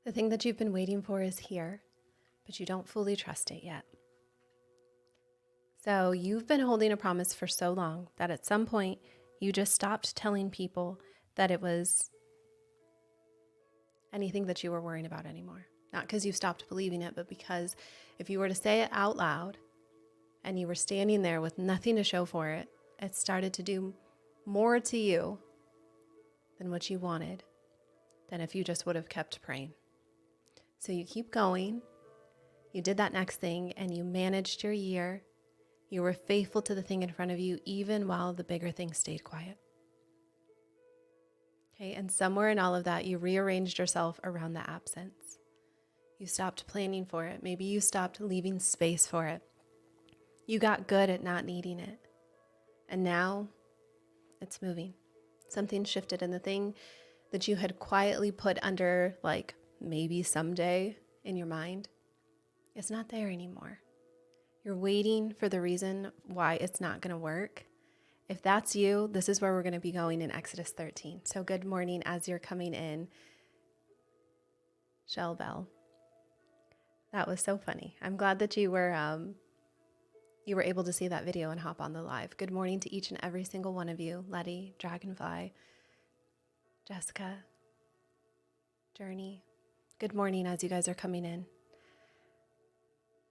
The thing that you've been waiting for is here, but you don't fully trust it yet. So you've been holding a promise for so long that at some point you just stopped telling people that it was anything that you were worrying about anymore. Not because you stopped believing it, but because if you were to say it out loud and you were standing there with nothing to show for it, it started to do more to you than what you wanted, than if you just would have kept praying. So you keep going. You did that next thing and you managed your year. You were faithful to the thing in front of you, even while the bigger thing stayed quiet. Okay, and somewhere in all of that, you rearranged yourself around the absence. You stopped planning for it. Maybe you stopped leaving space for it. You got good at not needing it. And now it's moving. Something shifted, and the thing that you had quietly put under, like maybe someday in your mind, it's not there anymore. You're waiting for the reason why it's not going to work. If that's you, this is where we're going to be going in Exodus 13. So good morning as you're coming in. Shell Bell. That was so funny. I'm glad that you were able to see that video and hop on the live. Good morning to each and every single one of you. Letty, Dragonfly, Jessica, Journey. Good morning as you guys are coming in.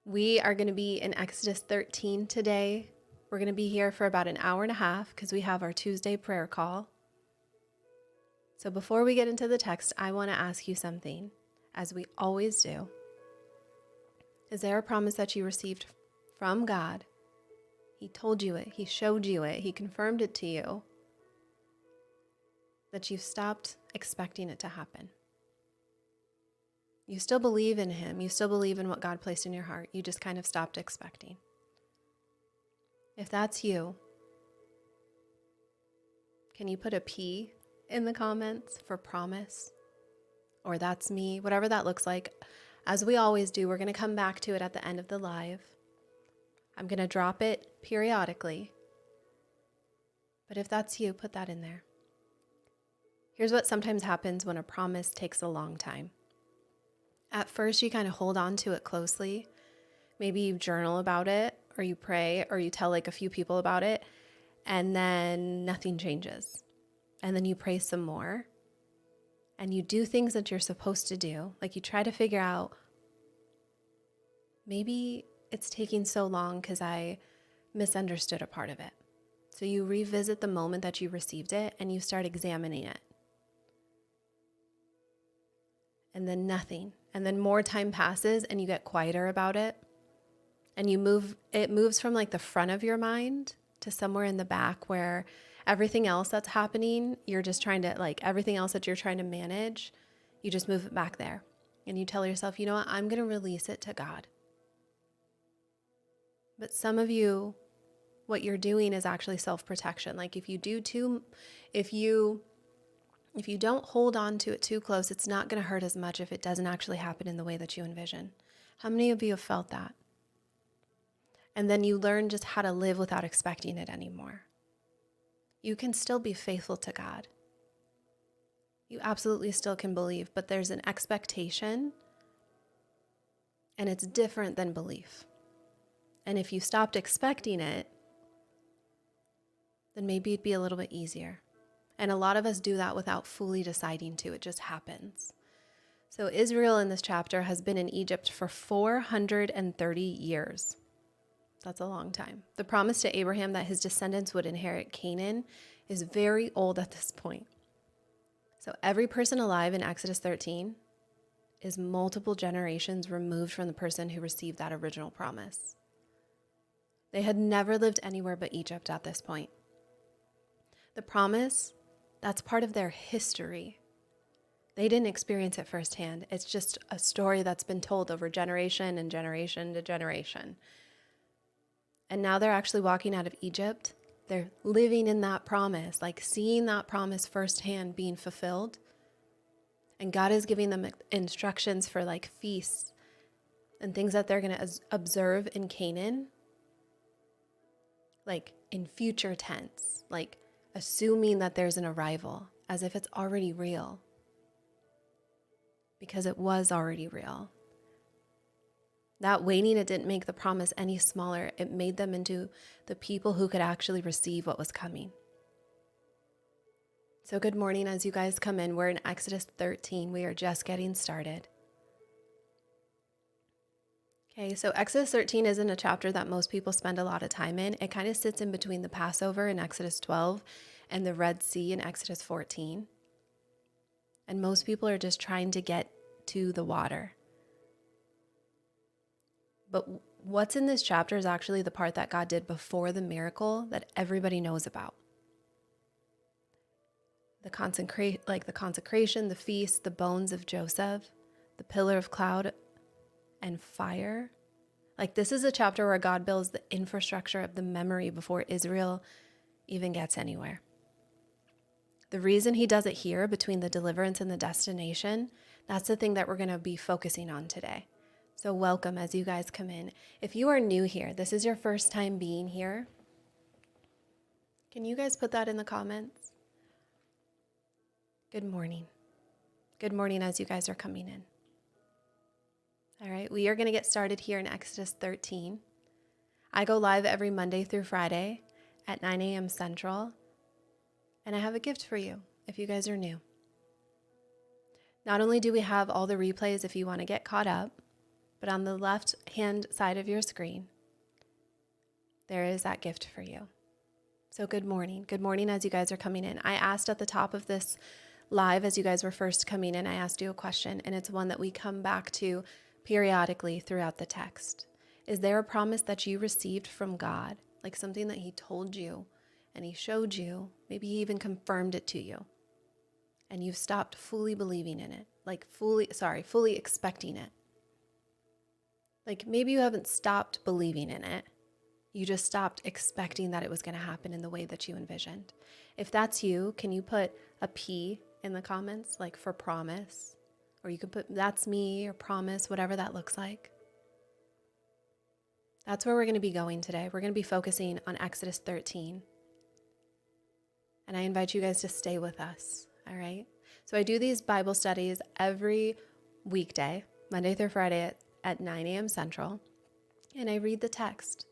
We are going to be in Exodus 13 today. We're going to be here for about an hour and a half because we have our Tuesday prayer call. So before we get into the text, I want to ask you something, as we always do. Is there a promise that you received from God? He told you it. He showed you it. He confirmed it to you. That you've stopped expecting it to happen. You still believe in Him. You still believe in what God placed in your heart. You just kind of stopped expecting. If that's you, can you put a P in the comments for promise? Or that's me, whatever that looks like. As we always do, we're going to come back to it at the end of the live. I'm going to drop it periodically. But if that's you, put that in there. Here's what sometimes happens when a promise takes a long time. At first, you kind of hold on to it closely. Maybe you journal about it, or you pray, or you tell like a few people about it, and then nothing changes. And then you pray some more, and you do things that you're supposed to do. Like you try to figure out, maybe it's taking so long because I misunderstood a part of it. So you revisit the moment that you received it, and you start examining it. And then nothing. And then more time passes and you get quieter about it. And it moves from like the front of your mind to somewhere in the back where everything else that's happening, you're just trying to everything else that you're trying to manage, you just move it back there. And you tell yourself, you know what, I'm going to release it to God. But some of you, what you're doing is actually self-protection. Like if you don't hold on to it too close, it's not going to hurt as much if it doesn't actually happen in the way that you envision. How many of you have felt that? And then you learn just how to live without expecting it anymore. You can still be faithful to God. You absolutely still can believe, but there's an expectation, and it's different than belief. And if you stopped expecting it, then maybe it'd be a little bit easier. And a lot of us do that without fully deciding to. It just happens. So Israel in this chapter has been in Egypt for 430 years. That's a long time. The promise to Abraham that his descendants would inherit Canaan is very old at this point. So every person alive in Exodus 13 is multiple generations removed from the person who received that original promise. They had never lived anywhere but Egypt at this point. The promise, that's part of their history. They didn't experience it firsthand. It's just a story that's been told over generation and generation to generation. And now they're actually walking out of Egypt. They're living in that promise, like seeing that promise firsthand being fulfilled. And God is giving them instructions for like feasts and things that they're going to observe in Canaan, like in future tense, like assuming that there's an arrival, as if it's already real. because it was already real. That waiting, it didn't make the promise any smaller. It made them into the people who could actually receive what was coming. So good morning as you guys come in. We're in Exodus 13. We are just getting started. Okay, so Exodus 13 isn't a chapter that most people spend a lot of time in. It kind of sits in between the Passover in Exodus 12 and the Red Sea in Exodus 14. And most people are just trying to get to the water. But what's in this chapter is actually the part that God did before the miracle that everybody knows about. The consecration, the feast, the bones of Joseph, the pillar of cloud and fire. Like, this is a chapter where God builds the infrastructure of the memory before Israel even gets anywhere. The reason he does it here between the deliverance and the destination, that's the thing that we're going to be focusing on today. So welcome as you guys come in. If you are new here, this is your first time being here, can you guys put that in the comments? Good morning. Good morning as you guys are coming in. All right, we are going to get started here in Exodus 13. I go live every Monday through Friday at 9 a.m. Central, and I have a gift for you if you guys are new. Not only do we have all the replays if you want to get caught up, but on the left-hand side of your screen, there is that gift for you. So good morning. Good morning as you guys are coming in. I asked at the top of this live as you guys were first coming in, I asked you a question, and it's one that we come back to periodically throughout the text. Is there a promise that you received from God, like something that he told you and he showed you, maybe he even confirmed it to you, and you've stopped fully believing in it, fully expecting it? Like, maybe you haven't stopped believing in it, you just stopped expecting that it was going to happen in the way that you envisioned. If that's you, can you put a P in the comments, like for promise? Or you could put that's me or promise, whatever that looks like. That's where we're going to be going today. We're going to be focusing on Exodus 13. And I invite you guys to stay with us, all right? So I do these Bible studies every weekday, Monday through Friday at 9 a.m. Central, and I read the text.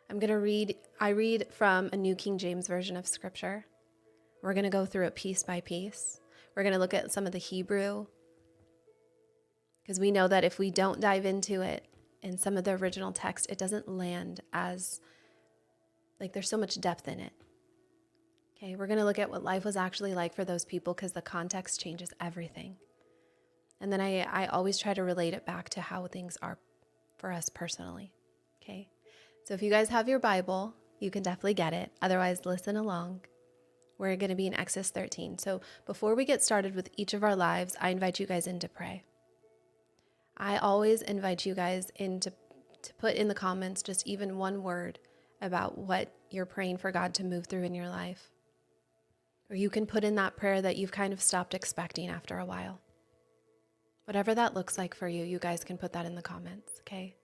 I read from a New King James Version of Scripture. We're going to go through it piece by piece. We're going to look at some of the Hebrew, because we know that if we don't dive into it in some of the original text, it doesn't land as, like, there's so much depth in it. Okay, we're going to look at what life was actually like for those people, because the context changes everything. And then I always try to relate it back to how things are for us personally. Okay, so if you guys have your Bible, you can definitely get it. Otherwise, listen along. We're going to be in Exodus 13. So before we get started with each of our lives, I invite you guys in to pray. I always invite you guys in to put in the comments just even one word about what you're praying for God to move through in your life. Or you can put in that prayer that you've kind of stopped expecting after a while. Whatever that looks like for you, you guys can put that in the comments, okay?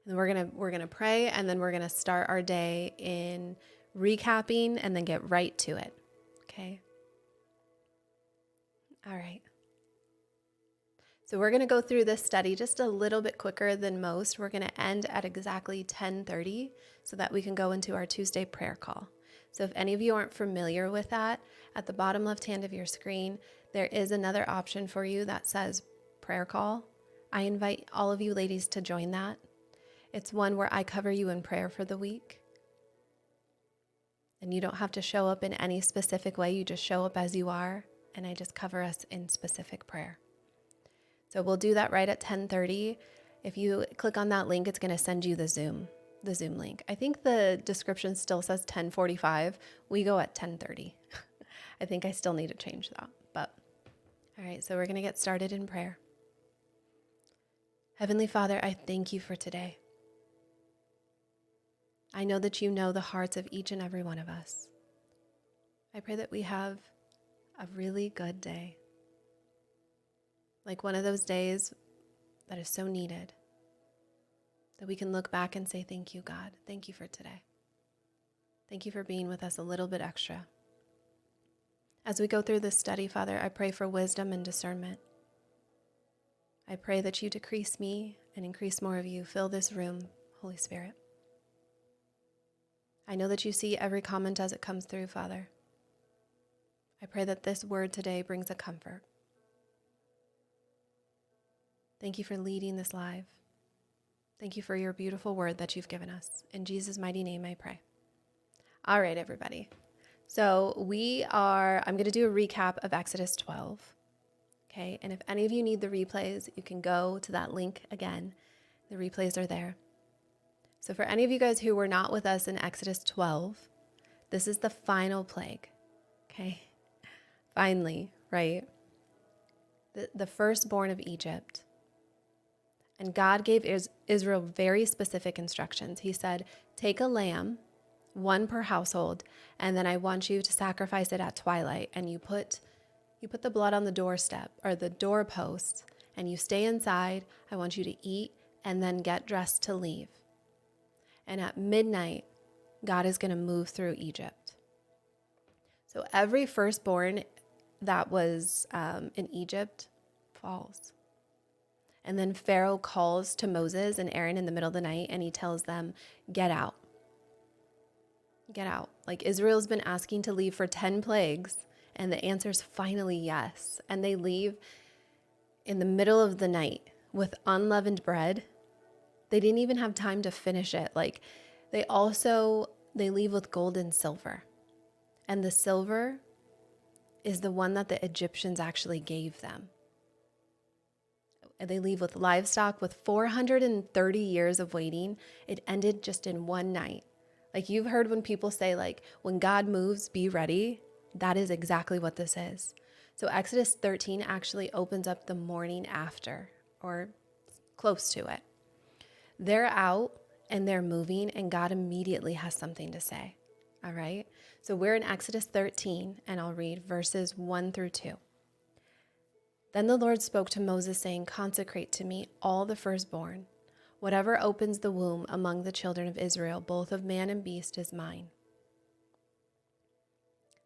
And we're gonna pray, and then we're gonna start our day in recapping and then get right to it, okay? All right. So we're going to go through this study just a little bit quicker than most. We're going to end at exactly 10:30 so that we can go into our Tuesday prayer call. So if any of you aren't familiar with that, at the bottom left hand of your screen, there is another option for you that says prayer call. I invite all of you ladies to join that. It's one where I cover you in prayer for the week. And you don't have to show up in any specific way. You just show up as you are, and I just cover us in specific prayer. So we'll do that right at 10:30. If you click on that link, it's going to send you the Zoom link. I think the description still says 10:45. We go at 10:30. I think I still need to change that. But all right, so we're going to get started in prayer. Heavenly Father, I thank you for today. I know that you know the hearts of each and every one of us. I pray that we have a really good day. Like one of those days that is so needed, that we can look back and say, thank you, God. Thank you for today. Thank you for being with us a little bit extra. As we go through this study, Father, I pray for wisdom and discernment. I pray that you decrease me and increase more of you. Fill this room, Holy Spirit. I know that you see every comment as it comes through, Father. I pray that this word today brings a comfort. Thank you for leading this live. Thank you for your beautiful word that you've given us. In Jesus' mighty name I pray. All right, everybody. So I'm going to do a recap of Exodus 12. Okay, and if any of you need the replays, you can go to that link again. The replays are there. So for any of you guys who were not with us in Exodus 12, this is the final plague. Okay, finally, right? The firstborn of Egypt. And God gave Israel very specific instructions. He said, take a lamb, one per household, and then I want you to sacrifice it at twilight. And you put the blood on the doorstep or the doorpost, and you stay inside. I want you to eat and then get dressed to leave. And at midnight, God is going to move through Egypt. So every firstborn that was in Egypt falls. And then Pharaoh calls to Moses and Aaron in the middle of the night, and he tells them, get out. Get out. Like Israel's been asking to leave for 10 plagues, and the answer is finally yes. And they leave in the middle of the night with unleavened bread. They didn't even have time to finish it. Like they leave with gold and silver. And the silver is the one that the Egyptians actually gave them. They leave with livestock. With 430 years of waiting, it ended just in one night. Like you've heard when people say, like, when God moves, be ready. That is exactly what this is. So Exodus 13 actually opens up the morning after, or close to it. They're out and they're moving, and God immediately has something to say. All right. So we're in Exodus 13, and I'll read verses 1 through 2. Then the Lord spoke to Moses, saying, consecrate to me all the firstborn. Whatever opens the womb among the children of Israel, both of man and beast, is mine.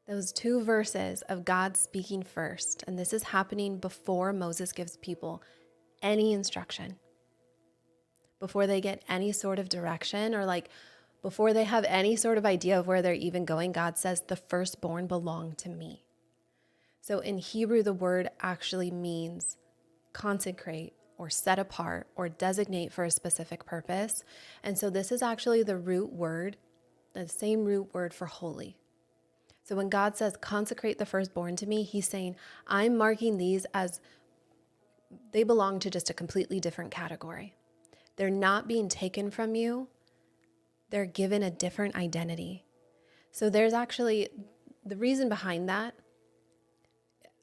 Those two verses of God speaking first, and this is happening before Moses gives people any instruction, before they get any sort of direction, or like before they have any sort of idea of where they're even going. God says, the firstborn belong to me. So in Hebrew, the word actually means consecrate or set apart or designate for a specific purpose. And so this is actually the root word, the same root word for holy. So when God says consecrate the firstborn to me, he's saying, I'm marking these as they belong to just a completely different category. They're not being taken from you. They're given a different identity. So there's actually the reason behind that,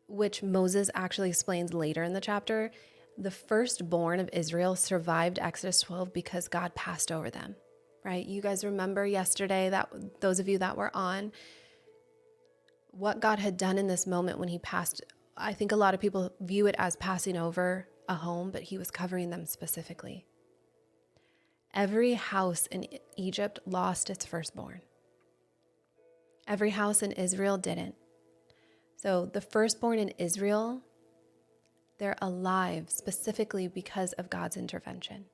which Moses actually explains later in the chapter. The firstborn of Israel survived Exodus 12 because God passed over them, right? You guys remember yesterday, that those of you that were on, what God had done in this moment when he passed. I think a lot of people view it as passing over a home, but he was covering them specifically. Every house in Egypt lost its firstborn. Every house in Israel didn't. So the firstborn in Israel, they're alive specifically because of God's intervention.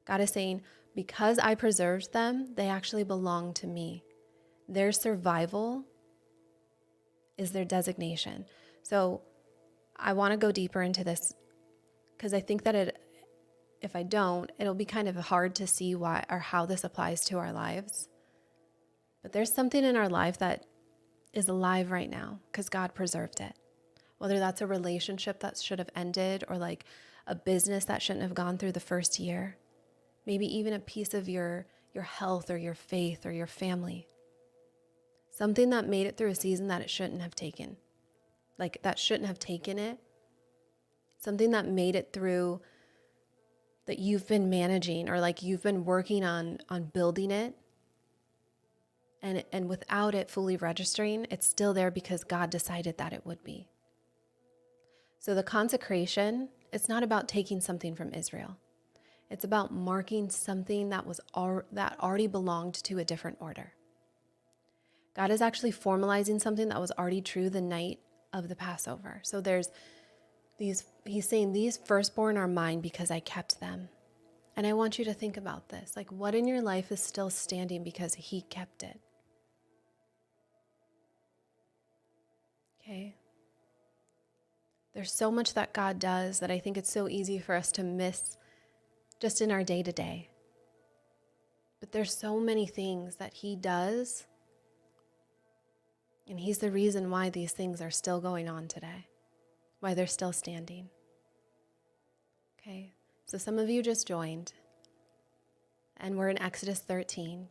God is saying, because I preserved them, they actually belong to me. Their survival is their designation. So I want to go deeper into this because I think that if I don't, it'll be kind of hard to see why or how this applies to our lives. But there's something in our life that is alive right now because God preserved it. Whether that's a relationship that should have ended, or like a business that shouldn't have gone through the first year, maybe even a piece of your health or your faith or your family. Something that made it through a season that it shouldn't have taken. Like that shouldn't have taken it. Something that made it through that you've been managing, or like you've been working on building it. And without it fully registering, it's still there because God decided that it would be. So the consecration, it's not about taking something from Israel. It's about marking something that already belonged to a different order. God is actually formalizing something that was already true the night of the Passover. So there's He's saying these firstborn are mine because I kept them. And I want you to think about this. Like, what in your life is still standing because he kept it? Okay. There's so much that God does that I think it's so easy for us to miss just in our day-to-day. But there's so many things that he does, and he's the reason why these things are still going on today, why they're still standing. Okay, so some of you just joined, and we're in Exodus 13.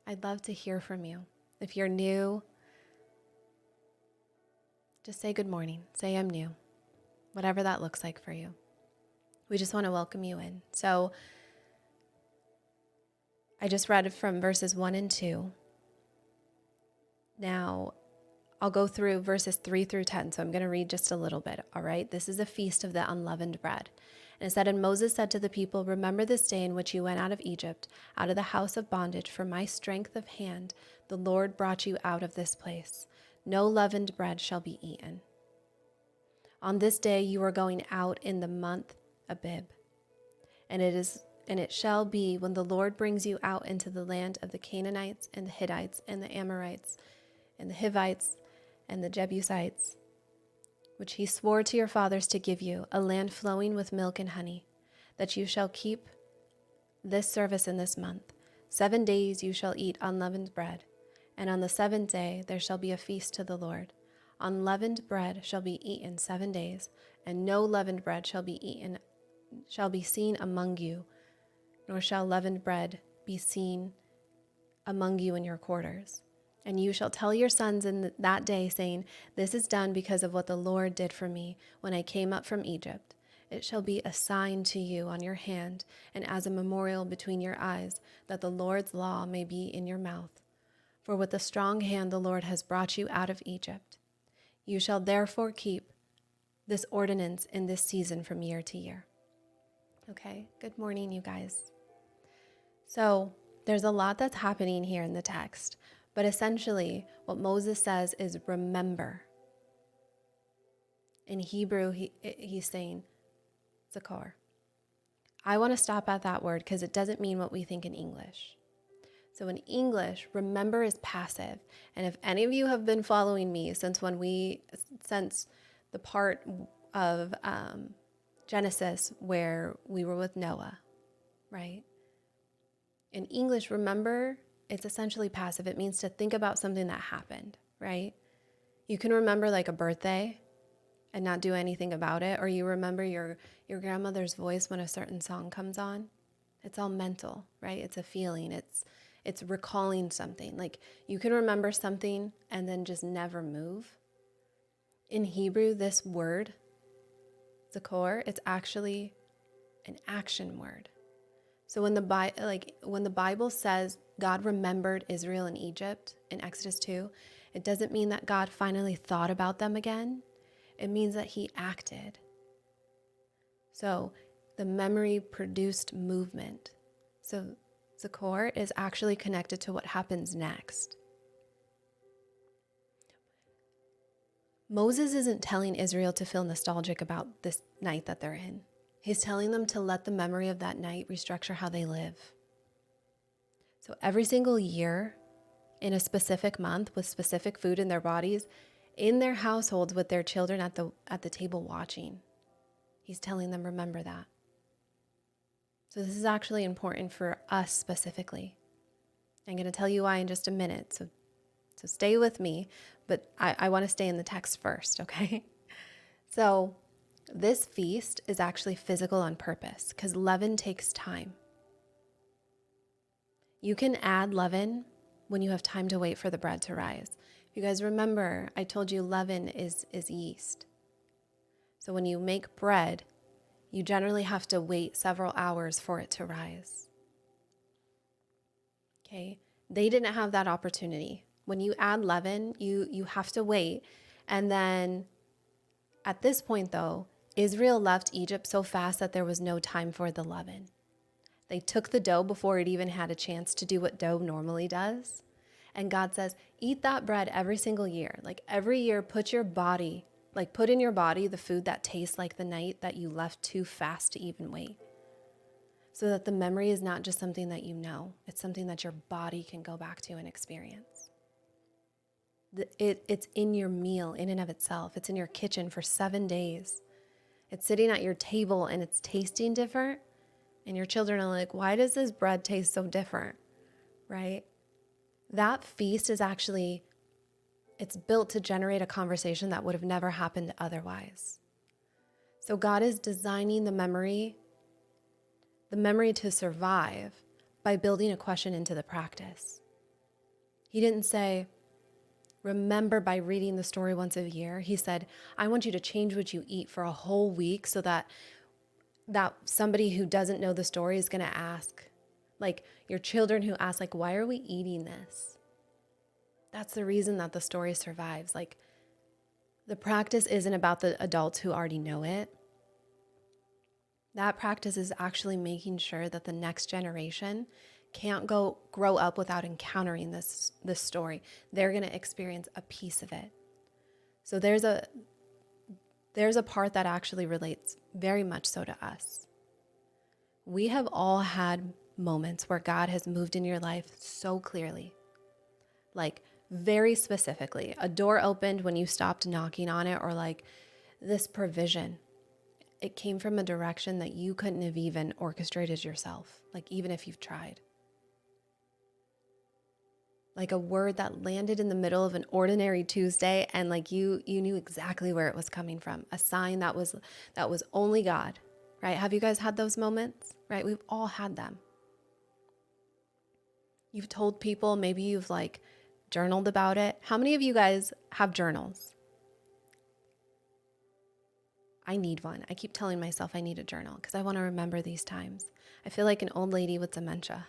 I'd love to hear from you. If you're new, just say good morning. Say I'm new, whatever that looks like for you. We just want to welcome you in. So I just read from verses 1 and 2. Now, I'll go through verses 3 through 10, so I'm going to read just a little bit, all right? This is a feast of the unleavened bread. And it said, "And Moses said to the people, remember this day in which you went out of Egypt, out of the house of bondage. For my strength of hand, the Lord brought you out of this place. No leavened bread shall be eaten. On this day you are going out in the month Abib. And it shall be when the Lord brings you out into the land of the Canaanites and the Hittites and the Amorites and the Hivites and the Jebusites, which he swore to your fathers to give you, a land flowing with milk and honey, that you shall keep this service in this month. 7 days you shall eat unleavened bread, and on the 7th day there shall be a feast to the Lord. Unleavened bread shall be eaten 7 days, and no leavened bread shall be seen among you, nor shall leavened bread be seen among you in your quarters. And you shall tell your sons in that day, saying, this is done because of what the Lord did for me when I came up from Egypt. It shall be a sign to you on your hand, and as a memorial between your eyes, that the Lord's law may be in your mouth. For with a strong hand the Lord has brought you out of Egypt. You shall therefore keep this ordinance in this season from year to year." Okay, good morning, you guys. So there's a lot that's happening here in the text, but essentially what Moses says is remember. In Hebrew, he's saying zachor. I want to stop at that word because it doesn't mean what we think in English. So in English, remember is passive. And if any of you have been following me since the part of Genesis where we were with Noah, right? In English, remember, it's essentially passive. It means to think about something that happened, right? You can remember like a birthday and not do anything about it, or you remember your grandmother's voice when a certain song comes on. It's all mental, right? It's a feeling. It's recalling something. Like you can remember something and then just never move. In Hebrew, this word, zachor, it's actually an action word. So when the Bible says God remembered Israel in Egypt in Exodus 2, it doesn't mean that God finally thought about them again. It means that he acted. So the memory produced movement. So zachor is actually connected to what happens next. Moses isn't telling Israel to feel nostalgic about this night that they're in. He's telling them to let the memory of that night restructure how they live. So every single year, in a specific month, with specific food in their bodies, in their households with their children at the table watching, he's telling them, remember that. So this is actually important for us specifically. I'm going to tell you why in just a minute, so stay with me, but I want to stay in the text first, okay? So this feast is actually physical on purpose because leaven takes time. You can add leaven when you have time to wait for the bread to rise. If you guys remember, I told you leaven is yeast. So when you make bread, you generally have to wait several hours for it to rise. Okay? They didn't have that opportunity. When you add leaven, you have to wait. And then at this point, though, Israel left Egypt so fast that there was no time for the leaven. They took the dough before it even had a chance to do what dough normally does. And God says, eat that bread every single year. Like every year, put your body Like put in your body the food that tastes like the night that you left too fast to even wait. So that the memory is not just something that you know, it's something that your body can go back to and experience. It's in your meal in and of itself. It's in your kitchen for 7 days. It's sitting at your table and it's tasting different. And your children are like, why does this bread taste so different? Right? That feast is actually, it's built to generate a conversation that would have never happened otherwise. So God is designing the memory to survive by building a question into the practice. He didn't say, remember by reading the story once a year. He said, I want you to change what you eat for a whole week so that somebody who doesn't know the story is going to ask, like your children who ask, like, why are we eating this? That's the reason that the story survives. Like the practice isn't about the adults who already know it. That practice is actually making sure that the next generation can't grow up without encountering this story. They're going to experience a piece of it. So there's a part that actually relates very much so to us. We have all had moments where God has moved in your life so clearly, like very specifically. A door opened when you stopped knocking on it, or like this provision. It came from a direction that you couldn't have even orchestrated yourself, like even if you've tried. Like a word that landed in the middle of an ordinary Tuesday, and like you knew exactly where it was coming from. A sign that was only God, right? Have you guys had those moments, right? We've all had them. You've told people, maybe you've like journaled about it. How many of you guys have journals? I need one. I keep telling myself I need a journal because I want to remember these times. I feel like an old lady with dementia.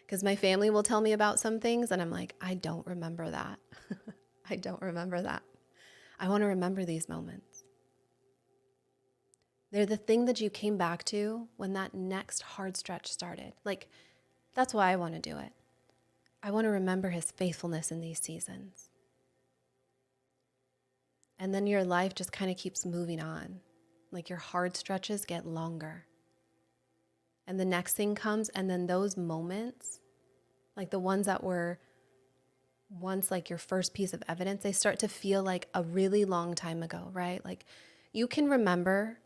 Because my family will tell me about some things and I'm like, I don't remember that. I don't remember that. I want to remember these moments. They're the thing that you came back to when that next hard stretch started. Like, that's why I want to do it. I want to remember his faithfulness in these seasons. And then your life just kind of keeps moving on. Like your hard stretches get longer. And the next thing comes, and then those moments, like the ones that were once like your first piece of evidence, they start to feel like a really long time ago, right? Like you can remember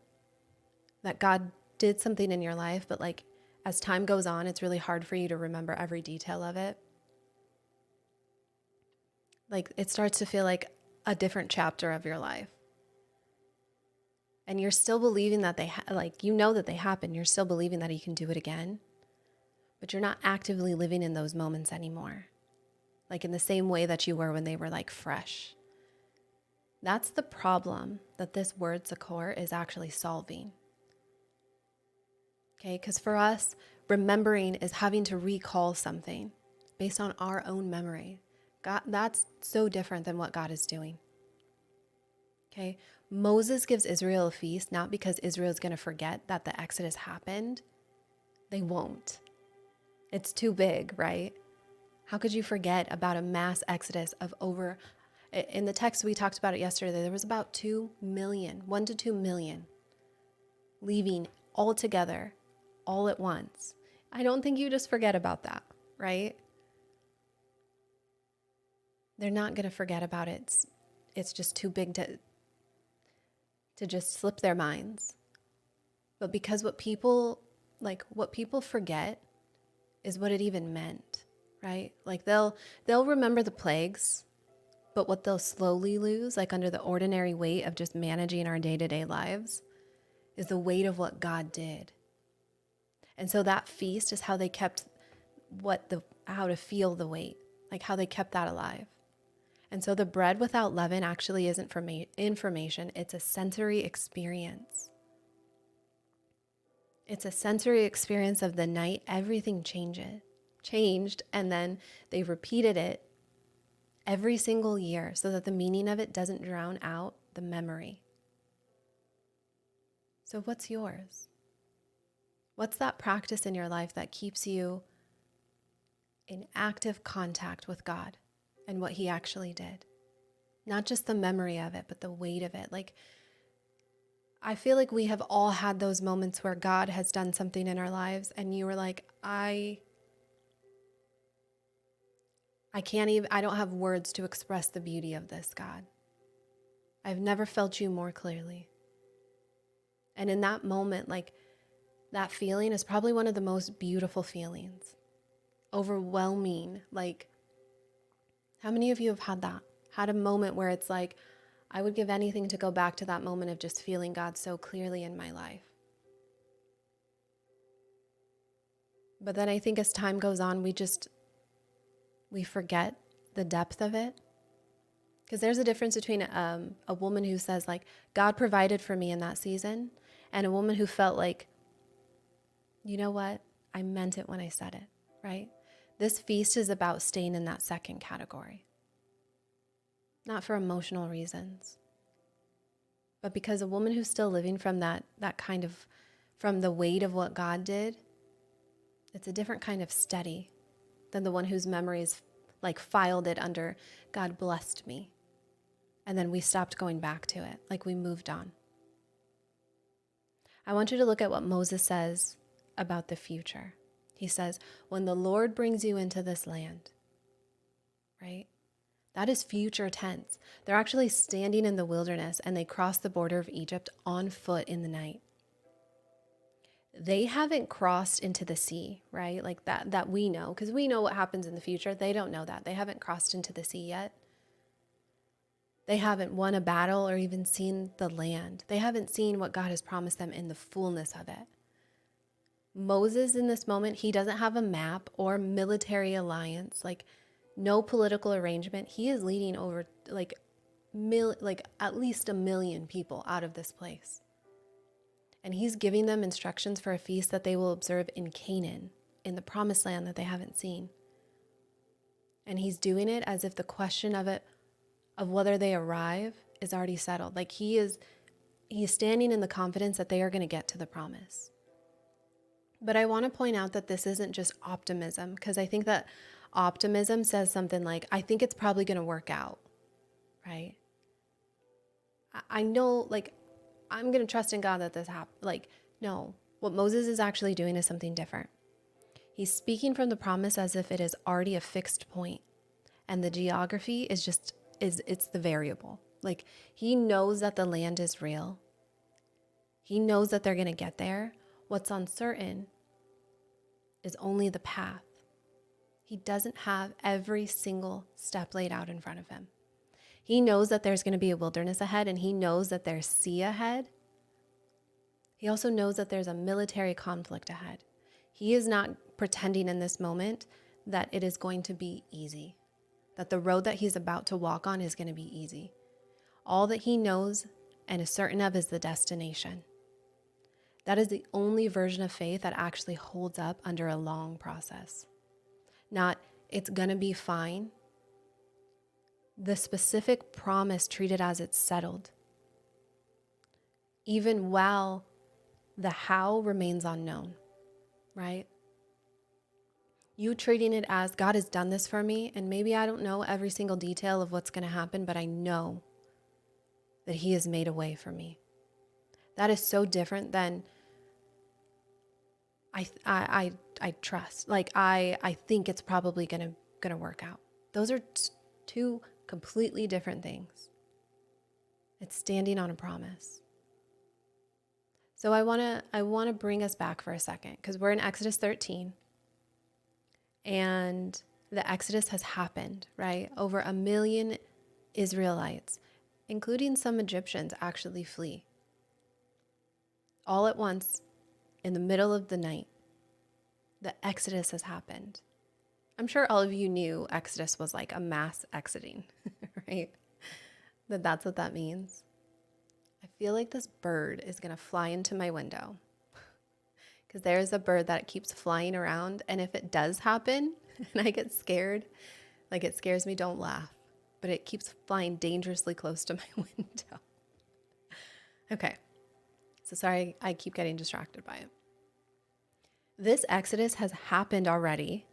that God did something in your life, but like as time goes on, it's really hard for you to remember every detail of it. Like it starts to feel like a different chapter of your life. And you're still believing that you know that they happened. You're still believing that he can do it again, but you're not actively living in those moments anymore. Like in the same way that you were when they were like fresh. That's the problem that this word zachor is actually solving. Okay, because for us, remembering is having to recall something based on our own memory. God, that's so different than what God is doing. Okay, Moses gives Israel a feast, not because Israel is going to forget that the Exodus happened. They won't. It's too big, right? How could you forget about a mass exodus of over, in the text we talked about it yesterday, there was about 2 million, 1 to 2 million leaving all together, all at once. I don't think you just forget about that, right? They're not going to forget about it. It's just too big to just slip their minds. But because what people forget is what it even meant, right? Like they'll remember the plagues, but what they'll slowly lose, like under the ordinary weight of just managing our day-to-day lives, is the weight of what God did. And so that feast is how they kept how to feel the weight, like how they kept that alive. And so the bread without leaven actually isn't information, it's a sensory experience. It's a sensory experience of the night everything changed, and then they repeated it every single year so that the meaning of it doesn't drown out the memory. So what's yours? What's that practice in your life that keeps you in active contact with God and what he actually did? Not just the memory of it, but the weight of it. Like, I feel like we have all had those moments where God has done something in our lives and you were like, I can't even, I don't have words to express the beauty of this, God. I've never felt you more clearly. And in that moment, like, that feeling is probably one of the most beautiful feelings. Overwhelming. Like, how many of you have had that? Had a moment where it's like, I would give anything to go back to that moment of just feeling God so clearly in my life. But then I think as time goes on, we forget the depth of it. Because there's a difference between a woman who says like, God provided for me in that season, and a woman who felt like, you know what? I meant it when I said it, right? This feast is about staying in that second category. Not for emotional reasons, but because a woman who's still living from that kind of, from the weight of what God did, it's a different kind of steady than the one whose memories like filed it under, God blessed me. And then we stopped going back to it, like we moved on. I want you to look at what Moses says about the future. He says, when the Lord brings you into this land, right? That is future tense. They're actually standing in the wilderness and they cross the border of Egypt on foot in the night. They haven't crossed into the sea, right? Like that we know, because we know what happens in the future. They don't know that. They haven't crossed into the sea yet. They haven't won a battle or even seen the land. They haven't seen what God has promised them in the fullness of it. Moses in this moment, he doesn't have a map or military alliance, like no political arrangement. He is leading over like at least 1 million people out of this place. And he's giving them instructions for a feast that they will observe in Canaan, in the promised land that they haven't seen. And he's doing it as if the question of whether they arrive is already settled. Like he's standing in the confidence that they are going to get to the promise. But I want to point out that this isn't just optimism, because I think that optimism says something like, I think it's probably going to work out, right? I know, like, I'm going to trust in God that this happens. Like, no, what Moses is actually doing is something different. He's speaking from the promise as if it is already a fixed point, and the geography is it's the variable. Like, he knows that the land is real. He knows that they're going to get there. What's uncertain is only the path. He doesn't have every single step laid out in front of him. He knows that there's going to be a wilderness ahead, and he knows that there's sea ahead. He also knows that there's a military conflict ahead. He is not pretending in this moment that it is going to be easy, that the road that he's about to walk on is going to be easy. All that he knows and is certain of is the destination. That is the only version of faith that actually holds up under a long process. Not, it's going to be fine. The specific promise treated as it's settled. Even while the how remains unknown, right? You treating it as, God has done this for me, and maybe I don't know every single detail of what's going to happen, but I know that he has made a way for me. That is so different than I trust. Like I think it's probably gonna work out. Those are two completely different things. It's standing on a promise. So I wanna bring us back for a second, because we're in Exodus 13, and the Exodus has happened, right? Over 1 million Israelites, including some Egyptians, actually flee. All at once, in the middle of the night, the Exodus has happened. I'm sure all of you knew Exodus was like a mass exiting, right? That's what that means. I feel like this bird is going to fly into my window, because there is a bird that keeps flying around. And if it does happen and I get scared, like it scares me, don't laugh. But it keeps flying dangerously close to my window. Okay. So sorry, I keep getting distracted by it. This Exodus has happened already,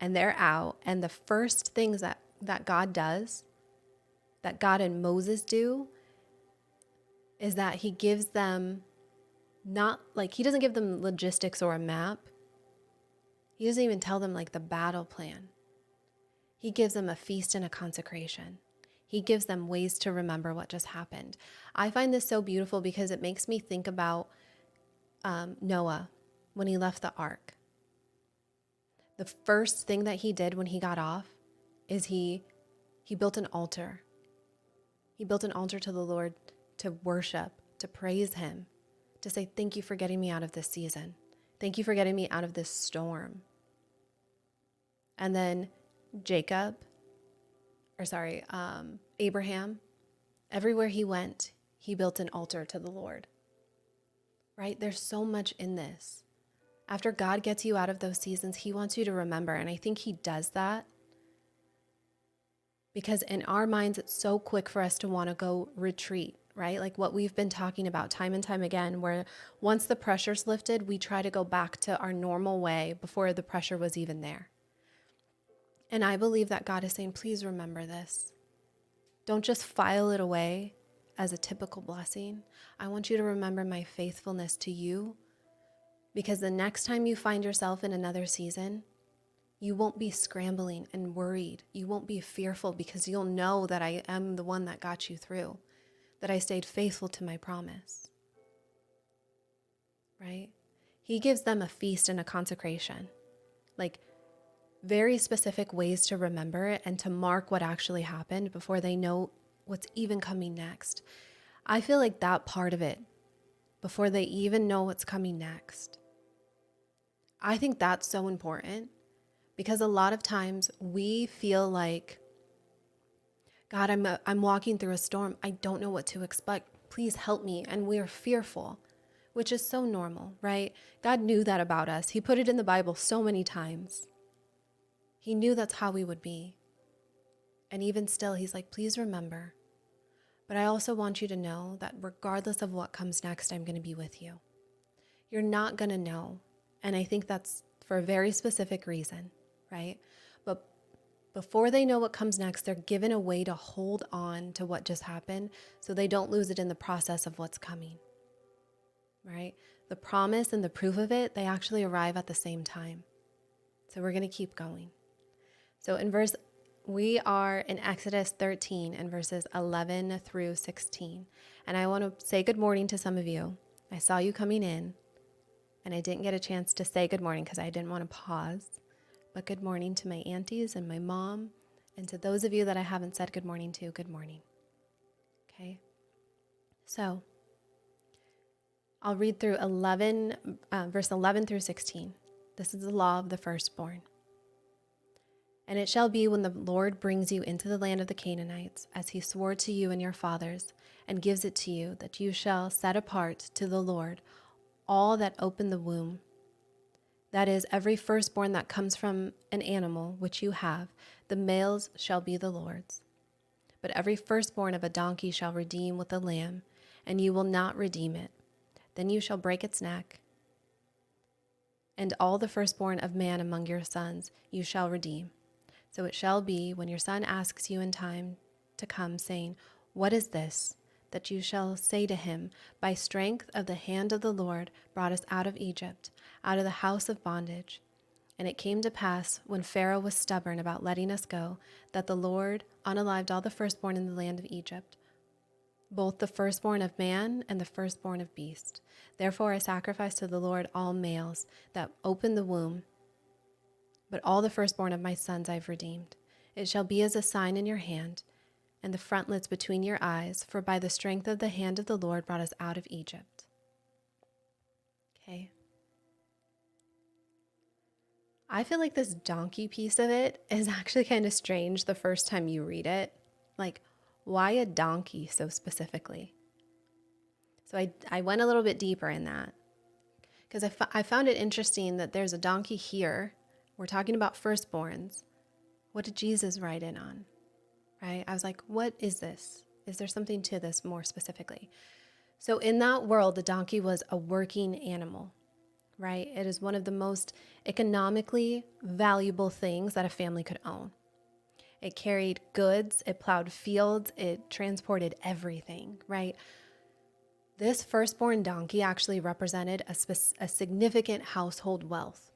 and they're out. And the first things that God does that God and Moses do is that he gives them not like, he doesn't give them logistics or a map. He doesn't even tell them like the battle plan. He gives them a feast and a consecration. He gives them ways to remember what just happened. I find this so beautiful because it makes me think about Noah when he left the ark. The first thing that he did when he got off is he built an altar. He built an altar to the Lord to worship, to praise him, to say, thank you for getting me out of this season. Thank you for getting me out of this storm. And then Abraham, everywhere he went, he built an altar to the Lord, right? There's so much in this. After God gets you out of those seasons, he wants you to remember. And I think he does that because in our minds, it's so quick for us to want to go retreat, right? Like what we've been talking about time and time again, where once the pressure's lifted, we try to go back to our normal way before the pressure was even there. And I believe that God is saying, please remember this. Don't just file it away as a typical blessing. I want you to remember my faithfulness to you, because the next time you find yourself in another season, you won't be scrambling and worried. You won't be fearful because you'll know that I am the one that got you through, that I stayed faithful to my promise, right? He gives them a feast and a consecration, like very specific ways to remember it and to mark what actually happened before they know what's even coming next. I feel like that part of it, before they even know what's coming next, I think that's so important, because a lot of times we feel like, God, I'm walking through a storm. I don't know what to expect. Please help me. And we're fearful, which is so normal, right? God knew that about us. He put it in the Bible so many times. He knew that's how we would be. And even still, he's like, please remember. But I also want you to know that regardless of what comes next, I'm going to be with you. You're not going to know. And I think that's for a very specific reason, right? But before they know what comes next, they're given a way to hold on to what just happened so they don't lose it in the process of what's coming, right? The promise and the proof of it, they actually arrive at the same time. So we're going to keep going. So we are in Exodus 13 and verses 11 through 16. And I want to say good morning to some of you. I saw you coming in. And I didn't get a chance to say good morning because I didn't want to pause. But good morning to my aunties and my mom. And to those of you that I haven't said good morning to, good morning. Okay? So, I'll read through verse 11 through 16. This is the law of the firstborn. And it shall be when the Lord brings you into the land of the Canaanites, as he swore to you and your fathers, and gives it to you, that you shall set apart to the Lord all that open the womb, that is, every firstborn that comes from an animal which you have, the males shall be the Lord's. But every firstborn of a donkey shall redeem with a lamb, and you will not redeem it. Then you shall break its neck. And all the firstborn of man among your sons you shall redeem. So it shall be, when your son asks you in time to come, saying, what is this? That you shall say to him, by strength of the hand of the Lord brought us out of Egypt, out of the house of bondage. And it came to pass, when Pharaoh was stubborn about letting us go, that the Lord unalived all the firstborn in the land of Egypt, both the firstborn of man and the firstborn of beast. Therefore I sacrifice to the Lord all males that open the womb, but all the firstborn of my sons I've redeemed. It shall be as a sign in your hand, and the frontlets between your eyes, for by the strength of the hand of the Lord brought us out of Egypt. Okay. I feel like this donkey piece of it is actually kind of strange the first time you read it. Like, why a donkey so specifically? So I went a little bit deeper in that, because I found it interesting that there's a donkey here. We're talking about firstborns. What did Jesus ride in on? Right? I was like, what is this? Is there something to this more specifically? So in that world, the donkey was a working animal, right? It is one of the most economically valuable things that a family could own. It carried goods, it plowed fields, it transported everything, right? This firstborn donkey actually represented a significant household wealth.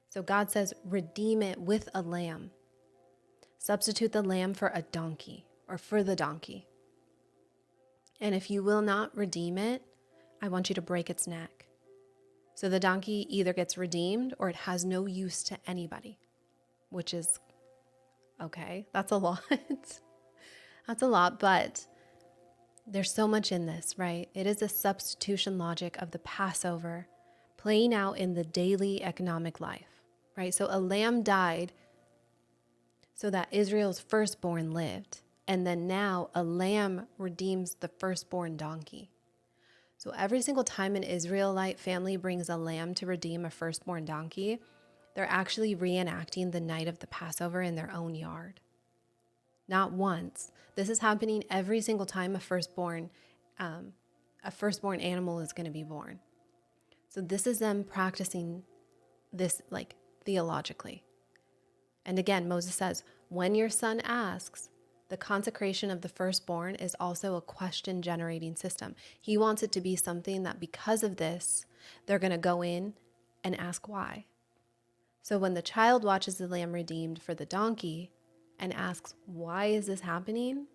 So God says, redeem it with a lamb. Substitute the lamb for a donkey or for the donkey. And if you will not redeem it, I want you to break its neck. So the donkey either gets redeemed or it has no use to anybody, which is okay. That's a lot. That's a lot, but there's so much in this, right? It is a substitution logic of the Passover playing out in the daily economic life, right? So a lamb died so that Israel's firstborn lived. And then now a lamb redeems the firstborn donkey. So every single time an Israelite family brings a lamb to redeem a firstborn donkey, they're actually reenacting the night of the Passover in their own yard. Not once. This is happening every single time a firstborn animal is going to be born. So this is them practicing this like theologically. And again, Moses says, when your son asks, the consecration of the firstborn is also a question generating system. He wants it to be something that because of this, they're going to go in and ask why. So when the child watches the lamb redeemed for the donkey and asks, why is this happening?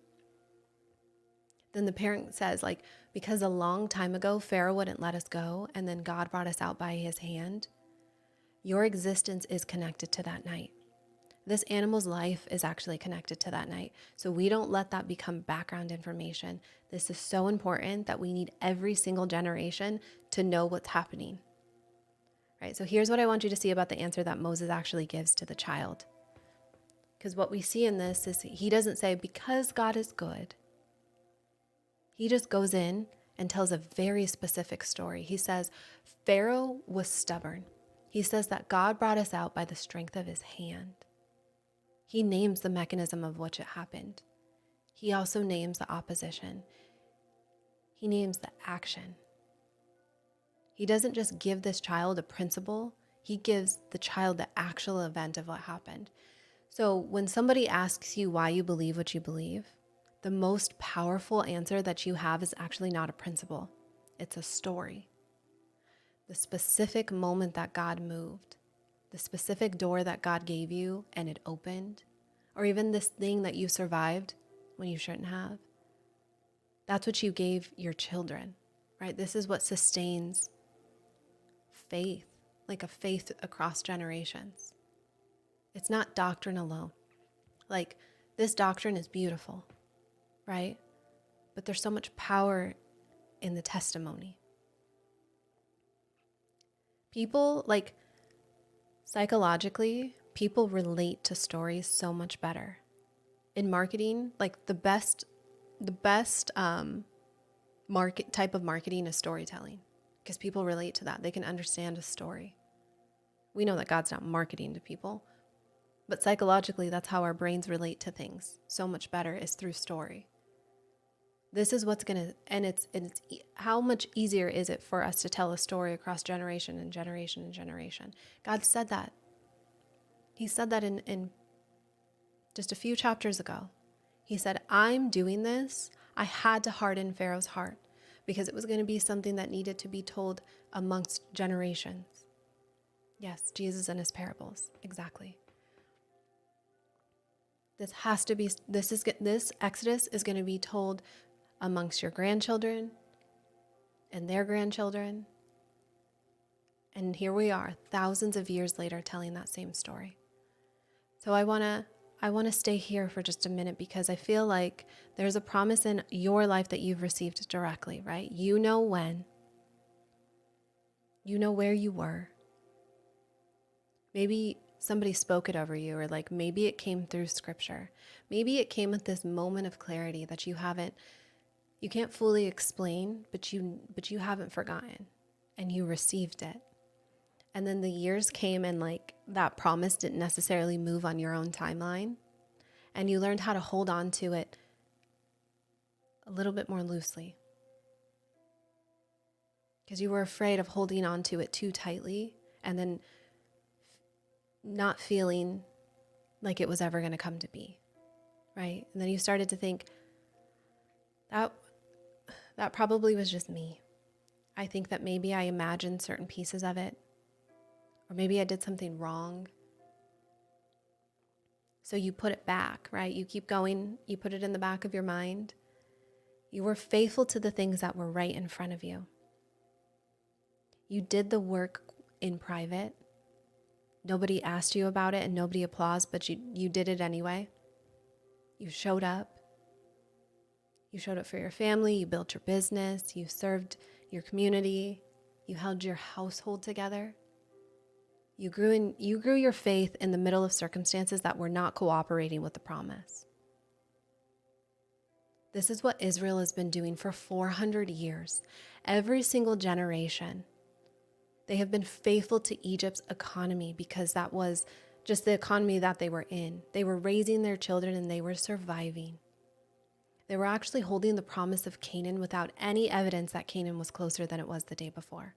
Then the parent says, like, because a long time ago, Pharaoh wouldn't let us go, and then God brought us out by his hand. Your existence is connected to that night. This animal's life is actually connected to that night. So we don't let that become background information. This is so important that we need every single generation to know what's happening. Right? So here's what I want you to see about the answer that Moses actually gives to the child. Because what we see in this is he doesn't say, because God is good. He just goes in and tells a very specific story. He says, Pharaoh was stubborn. He says that God brought us out by the strength of his hand. He names the mechanism of which it happened. He also names the opposition. He names the action. He doesn't just give this child a principle. He gives the child the actual event of what happened. So when somebody asks you why you believe what you believe, the most powerful answer that you have is actually not a principle. It's a story. The specific moment that God moved, the specific door that God gave you and it opened, or even this thing that you survived when you shouldn't have. That's what you gave your children, right? This is what sustains faith, like a faith across generations. It's not doctrine alone. Like, this doctrine is beautiful, right? But there's so much power in the testimony. People, like, psychologically, people relate to stories so much better. In marketing, like the best market type of marketing is storytelling, because people relate to that. They can understand a story. We know that God's not marketing to people, but psychologically, that's how our brains relate to things so much better, is through story. This is what's going to, and it's how much easier is it for us to tell a story across generation and generation and generation. God said that. He said that in just a few chapters ago. He said, I'm doing this. I had to harden Pharaoh's heart because it was going to be something that needed to be told amongst generations. Yes, Jesus and his parables. Exactly. This Exodus is going to be told amongst your grandchildren and their grandchildren. And here we are, thousands of years later, telling that same story. So I want to stay here for just a minute, because I feel like there's a promise in your life that you've received directly, right? You know when. You know where you were. Maybe somebody spoke it over you, or like maybe it came through scripture. Maybe it came with this moment of clarity that you can't fully explain, but you haven't forgotten, and you received it. And then the years came and like that promise didn't necessarily move on your own timeline. And you learned how to hold on to it a little bit more loosely, because you were afraid of holding on to it too tightly and then not feeling like it was ever going to come to be. right? And then you started to think, that probably was just me. I think that maybe I imagined certain pieces of it, or maybe I did something wrong. So you put it back, right? You keep going, you put it in the back of your mind. You were faithful to the things that were right in front of you. You did the work in private. Nobody asked you about it and nobody applauds, but you did it anyway. You showed up. You showed up for your family, you built your business, you served your community, you held your household together. You grew your faith in the middle of circumstances that were not cooperating with the promise. This is what Israel has been doing for 400 years. Every single generation, they have been faithful to Egypt's economy because that was just the economy that they were in. They were raising their children and they were surviving. They were actually holding the promise of Canaan without any evidence that Canaan was closer than it was the day before.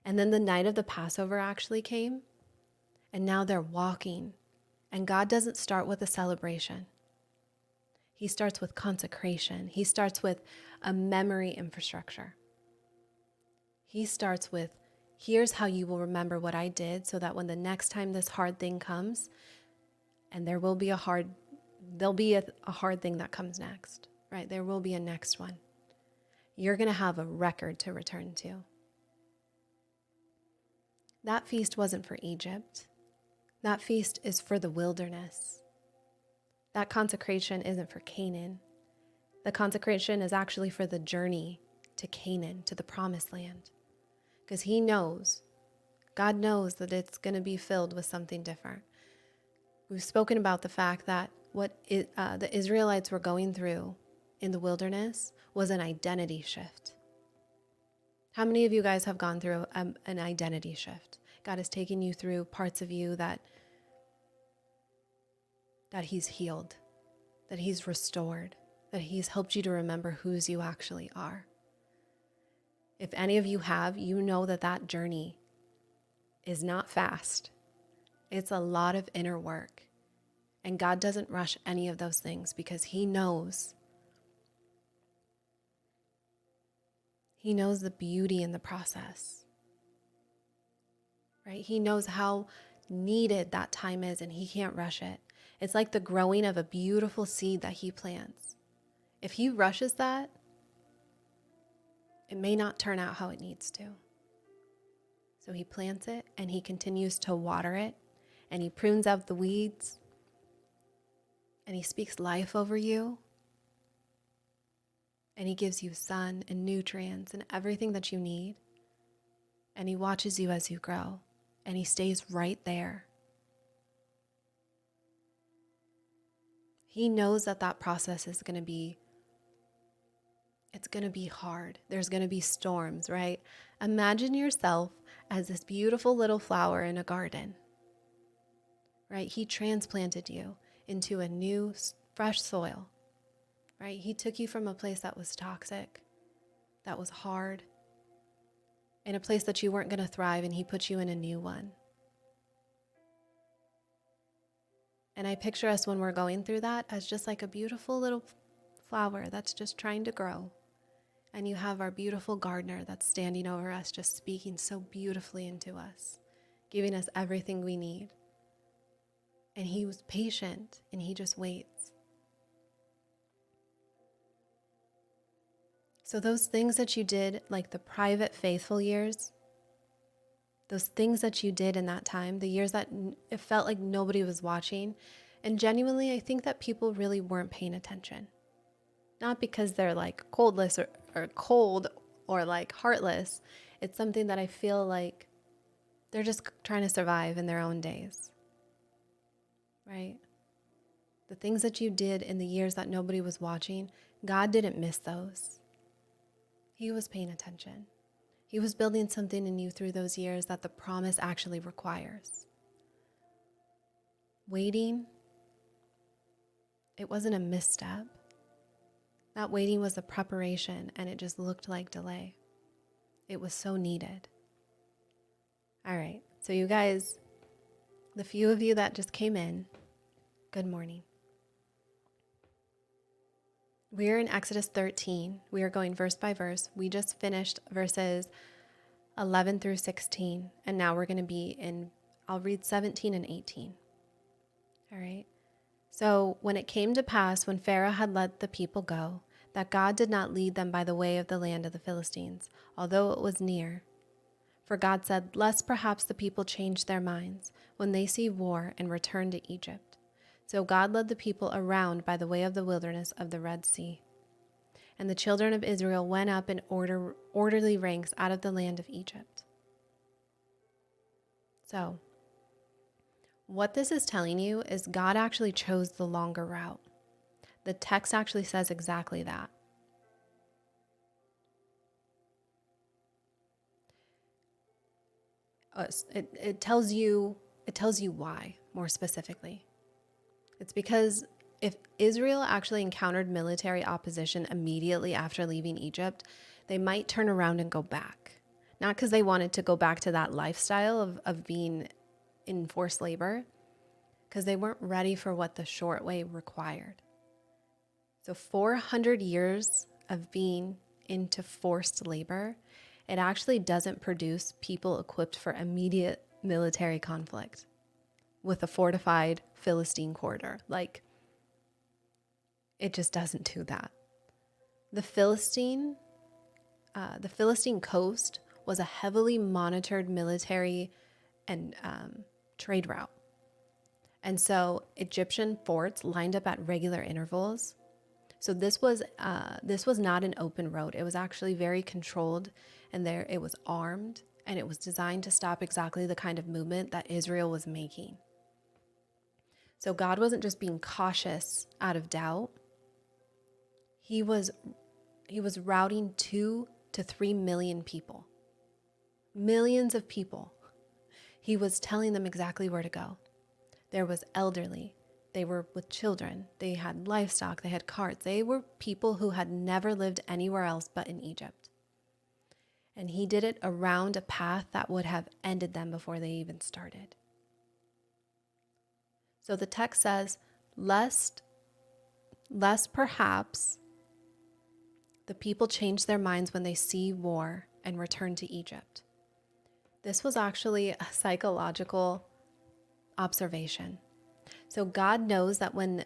And then the night of the Passover actually came, and now they're walking. And God doesn't start with a celebration. He starts with consecration. He starts with a memory infrastructure. He starts with, here's how you will remember what I did so that when the next time this hard thing comes, and there'll be a hard thing that comes next, right? There will be a next one. You're going to have a record to return to. That feast wasn't for Egypt. That feast is for the wilderness. That consecration isn't for Canaan. The consecration is actually for the journey to Canaan, to the promised land. Because God knows that it's going to be filled with something different. We've spoken about the fact that what the Israelites were going through in the wilderness was an identity shift. How many of you guys have gone through an identity shift? God has taken you through parts of you that He's healed, that He's restored, that He's helped you to remember whose you actually are. If any of you have, you know that journey is not fast. It's a lot of inner work. And God doesn't rush any of those things because He knows. He knows the beauty in the process. Right? He knows how needed that time is and He can't rush it. It's like the growing of a beautiful seed that He plants. If He rushes that, it may not turn out how it needs to. So He plants it and He continues to water it and He prunes out the weeds and He speaks life over you and He gives you sun and nutrients and everything that you need. And He watches you as you grow and He stays right there. He knows that process is going to be hard. There's going to be storms, right? Imagine yourself as this beautiful little flower in a garden, right? He transplanted you into a new, fresh soil, right? He took you from a place that was toxic, that was hard, in a place that you weren't going to thrive, and He put you in a new one. And I picture us when we're going through that as just like a beautiful little flower that's just trying to grow. And you have our beautiful gardener that's standing over us, just speaking so beautifully into us, giving us everything we need. And He was patient and He just waits. So those things that you did, like the private faithful years, those things that you did in that time, the years that it felt like nobody was watching, and genuinely I think that people really weren't paying attention. Not because they're like cold or like heartless. It's something that I feel like they're just trying to survive in their own days. Right? The things that you did in the years that nobody was watching, God didn't miss those. He was paying attention. He was building something in you through those years that the promise actually requires. Waiting, it wasn't a misstep. That waiting was a preparation, and it just looked like delay. It was so needed. All right, so you guys, the few of you that just came in, good morning. We're in Exodus 13. We are going verse by verse. We just finished verses 11 through 16, and now we're going to be I'll read 17 and 18. All right. So when it came to pass, when Pharaoh had let the people go, that God did not lead them by the way of the land of the Philistines, although it was near. For God said, lest perhaps the people change their minds when they see war and return to Egypt. So God led the people around by the way of the wilderness of the Red Sea. And the children of Israel went up in orderly ranks out of the land of Egypt. So, what this is telling you is God actually chose the longer route. The text actually says exactly that. It tells you why, more specifically. It's because if Israel actually encountered military opposition immediately after leaving Egypt, they might turn around and go back. Not because they wanted to go back to that lifestyle of being in forced labor, because they weren't ready for what the short way required. So 400 years of being into forced labor, it actually doesn't produce people equipped for immediate military conflict with a fortified Philistine quarter. Like, it just doesn't do that. The Philistine coast was a heavily monitored military and trade route. And so Egyptian forts lined up at regular intervals. So this was not an open road. It was actually very controlled, and it was armed, and it was designed to stop exactly the kind of movement that Israel was making. So God wasn't just being cautious out of doubt. He was routing 2 to 3 million people. Millions of people. He was telling them exactly where to go. There was elderly. They were with children. They had livestock. They had carts. They were people who had never lived anywhere else but in Egypt. And he did it around a path that would have ended them before they even started. So the text says, lest perhaps the people change their minds when they see war and return to Egypt. This was actually a psychological observation. So God knows that when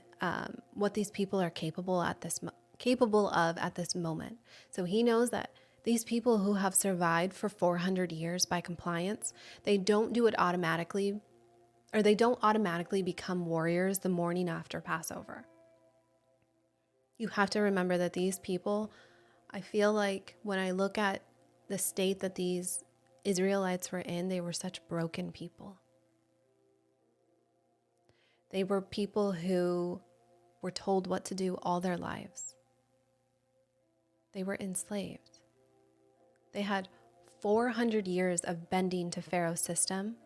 what these people are capable of at this moment. So he knows that these people who have survived for 400 years by compliance, they don't do it automatically, or they don't automatically become warriors the morning after Passover. You have to remember that these people, I feel like when I look at the state that these Israelites were in, they were such broken people. They were people who were told what to do all their lives. They were enslaved. They had 400 years of bending to Pharaoh's system,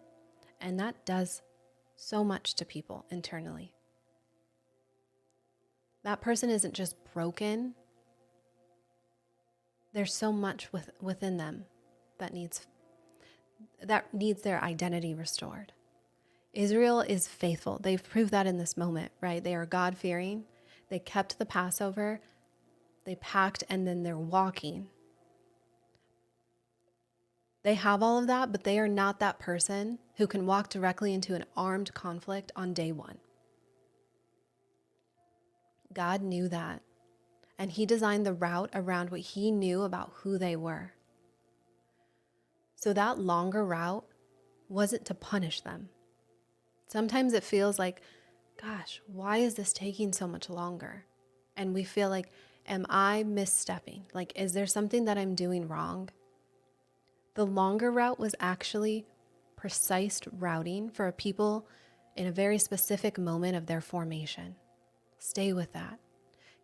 and that does so much to people internally. That person isn't just broken. There's so much within them that needs their identity restored. Israel is faithful. They've proved that in this moment, right? They are God-fearing. They kept the Passover. They packed, and then they're walking. They have all of that, but they are not that person who can walk directly into an armed conflict on day one. God knew that, and he designed the route around what he knew about who they were. So that longer route wasn't to punish them. Sometimes it feels like, gosh, why is this taking so much longer? And we feel like, am I misstepping? Like, is there something that I'm doing wrong? The longer route was actually precise routing for a people in a very specific moment of their formation. Stay with that.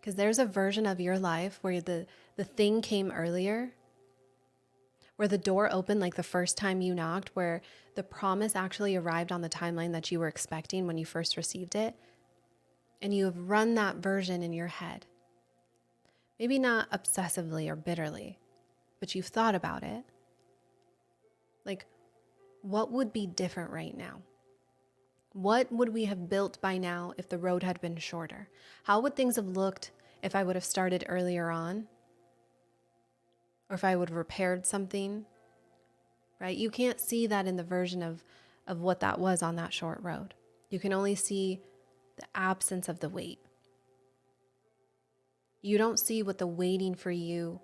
Because there's a version of your life where the thing came earlier, where the door opened like the first time you knocked, where the promise actually arrived on the timeline that you were expecting when you first received it, and you have run that version in your head. Maybe not obsessively or bitterly, but you've thought about it. Like, what would be different right now? What would we have built by now if the road had been shorter? How would things have looked if I would have started earlier on, or if I would have repaired something, right? You can't see that in the version of what that was on that short road. You can only see the absence of the wait. You don't see what the waiting for you,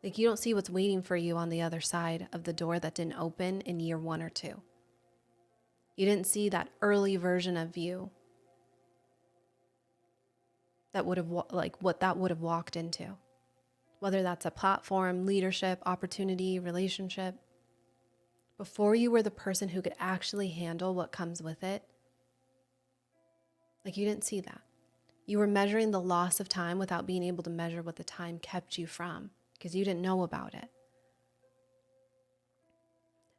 like you don't see what's waiting for you on the other side of the door that didn't open in year 1 or 2. You didn't see that early version of you that would have, like what that would have walked into. Whether that's a platform, leadership, opportunity, relationship. Before you were the person who could actually handle what comes with it, like you didn't see that. You were measuring the loss of time without being able to measure what the time kept you from, because you didn't know about it.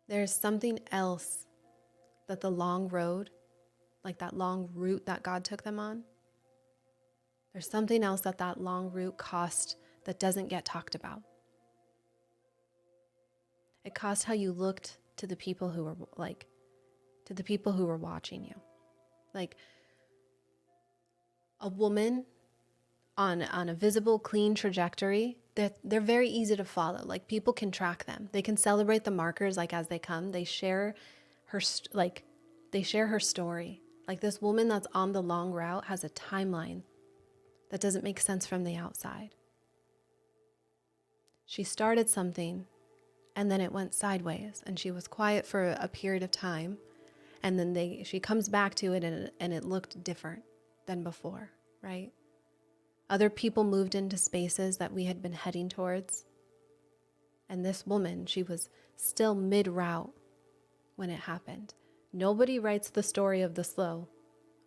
There's something else that the long road, like that long route that God took them on, there's something else that long route cost that doesn't get talked about. It cost how you looked to the people who were watching you. Like a woman on a visible, clean trajectory, they're very easy to follow. Like people can track them. They can celebrate the markers like as they come. They share her story. Like this woman that's on the long route has a timeline that doesn't make sense from the outside. She started something and then it went sideways and she was quiet for a period of time, and then she comes back to it and it looked different than before, right? Other people moved into spaces that we had been heading towards. And this woman, she was still mid-route when it happened. Nobody writes the story of the slow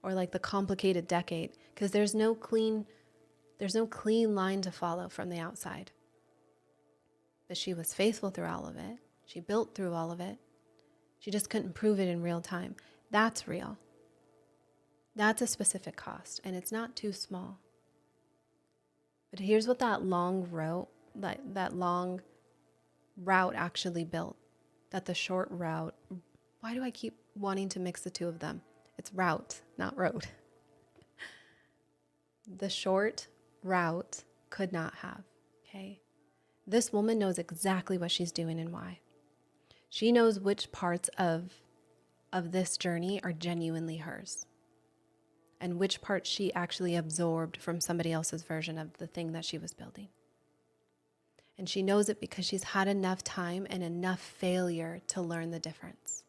or like the complicated decade, because there's no clean line to follow from the outside. But she was faithful through all of it. She built through all of it. She just couldn't prove it in real time. That's real. That's a specific cost, and it's not too small. But here's what that long route actually built. That the short route, why do I keep wanting to mix the two of them? It's route, not road. The short route could not have, okay? This woman knows exactly what she's doing and why. She knows which parts of this journey are genuinely hers, and which parts she actually absorbed from somebody else's version of the thing that she was building. And she knows it because she's had enough time and enough failure to learn the difference.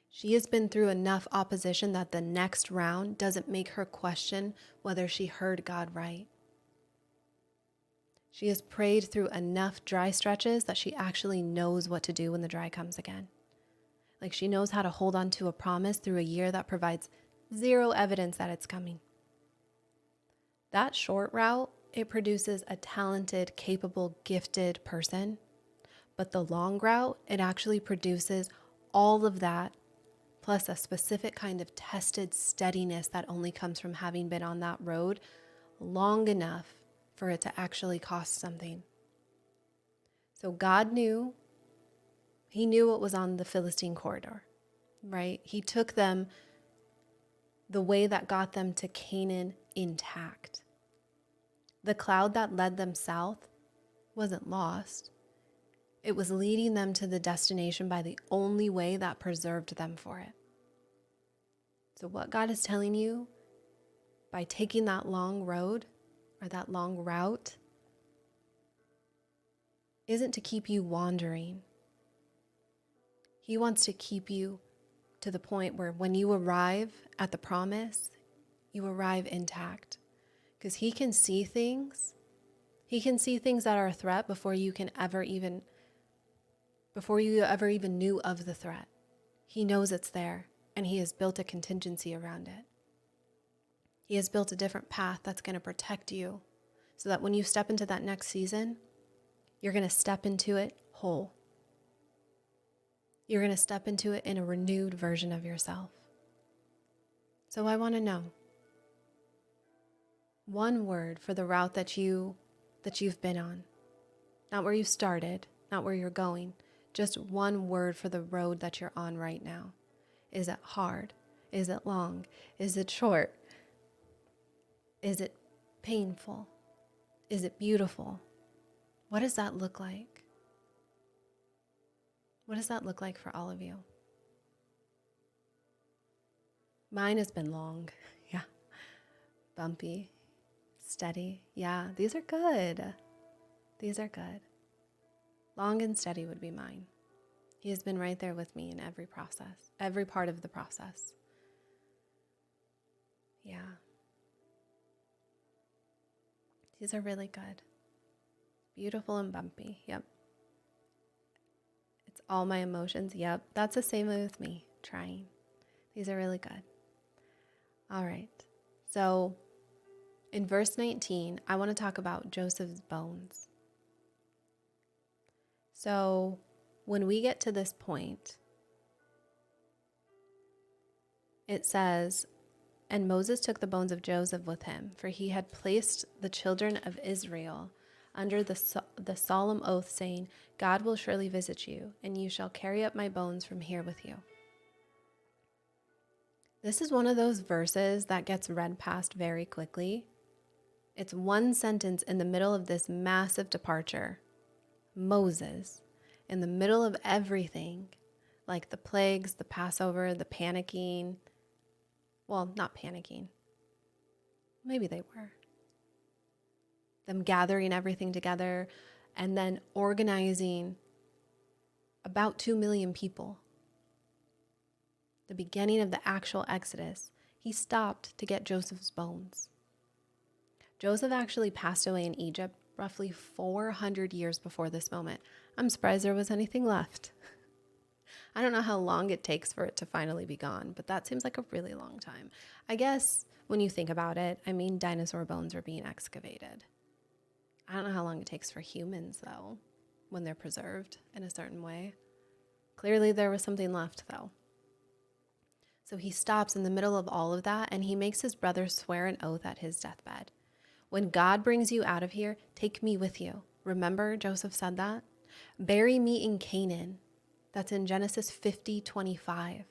She has been through enough opposition that the next round doesn't make her question whether she heard God right. She has prayed through enough dry stretches that she actually knows what to do when the dry comes again. Like she knows how to hold on to a promise through a year that provides zero evidence that it's coming. That short route, it produces a talented, capable, gifted person. But the long route, it actually produces all of that, plus a specific kind of tested steadiness that only comes from having been on that road long enough for it to actually cost something. So God knew. He knew what was on the Philistine corridor, right? He took them the way that got them to Canaan intact. The cloud that led them south wasn't lost. It was leading them to the destination by the only way that preserved them for it. So what God is telling you by taking that long road or that long route isn't to keep you wandering. He wants to keep you to the point where when you arrive at the promise, you arrive intact. Because he can see things. He can see things that are a threat before you ever even knew of the threat. He knows it's there, and he has built a contingency around it. He has built a different path that's going to protect you so that when you step into that next season, you're going to step into it whole. You're going to step into it in a renewed version of yourself. So I want to know one word for the route that you've been on. Not where you started, not where you're going. Just one word for the road that you're on right now. Is it hard? Is it long? Is it short? Is it painful? Is it beautiful? What does that look like? What does that look like for all of you? Mine has been long. Yeah. Bumpy, steady. Yeah, these are good. These are good. Long and steady would be mine. He has been right there with me in every process, every part of the process. Yeah. These are really good. Beautiful and bumpy. Yep. It's all my emotions. Yep. That's the same way with me. Trying. These are really good. All right. So in verse 19, I want to talk about Joseph's bones. So when we get to this point, it says, "And Moses took the bones of Joseph with him, for he had placed the children of Israel under the solemn oath, saying, God will surely visit you, and you shall carry up my bones from here with you." This is one of those verses that gets read past very quickly. It's one sentence in the middle of this massive departure. Moses, in the middle of everything, like the plagues, the Passover, the panicking. Well, not panicking. Maybe they were. Them gathering everything together and then organizing about 2 million people. The beginning of the actual Exodus, he stopped to get Joseph's bones. Joseph actually passed away in Egypt roughly 400 years before this moment. I'm surprised there was anything left. I don't know how long it takes for it to finally be gone, but that seems like a really long time. I guess when you think about it, I mean, dinosaur bones are being excavated. I don't know how long it takes for humans, though, when they're preserved in a certain way. Clearly, there was something left, though. So he stops in the middle of all of that, and he makes his brothers swear an oath at his deathbed. When God brings you out of here, take me with you. Remember, Joseph said that? Bury me in Canaan. That's in Genesis 50:25.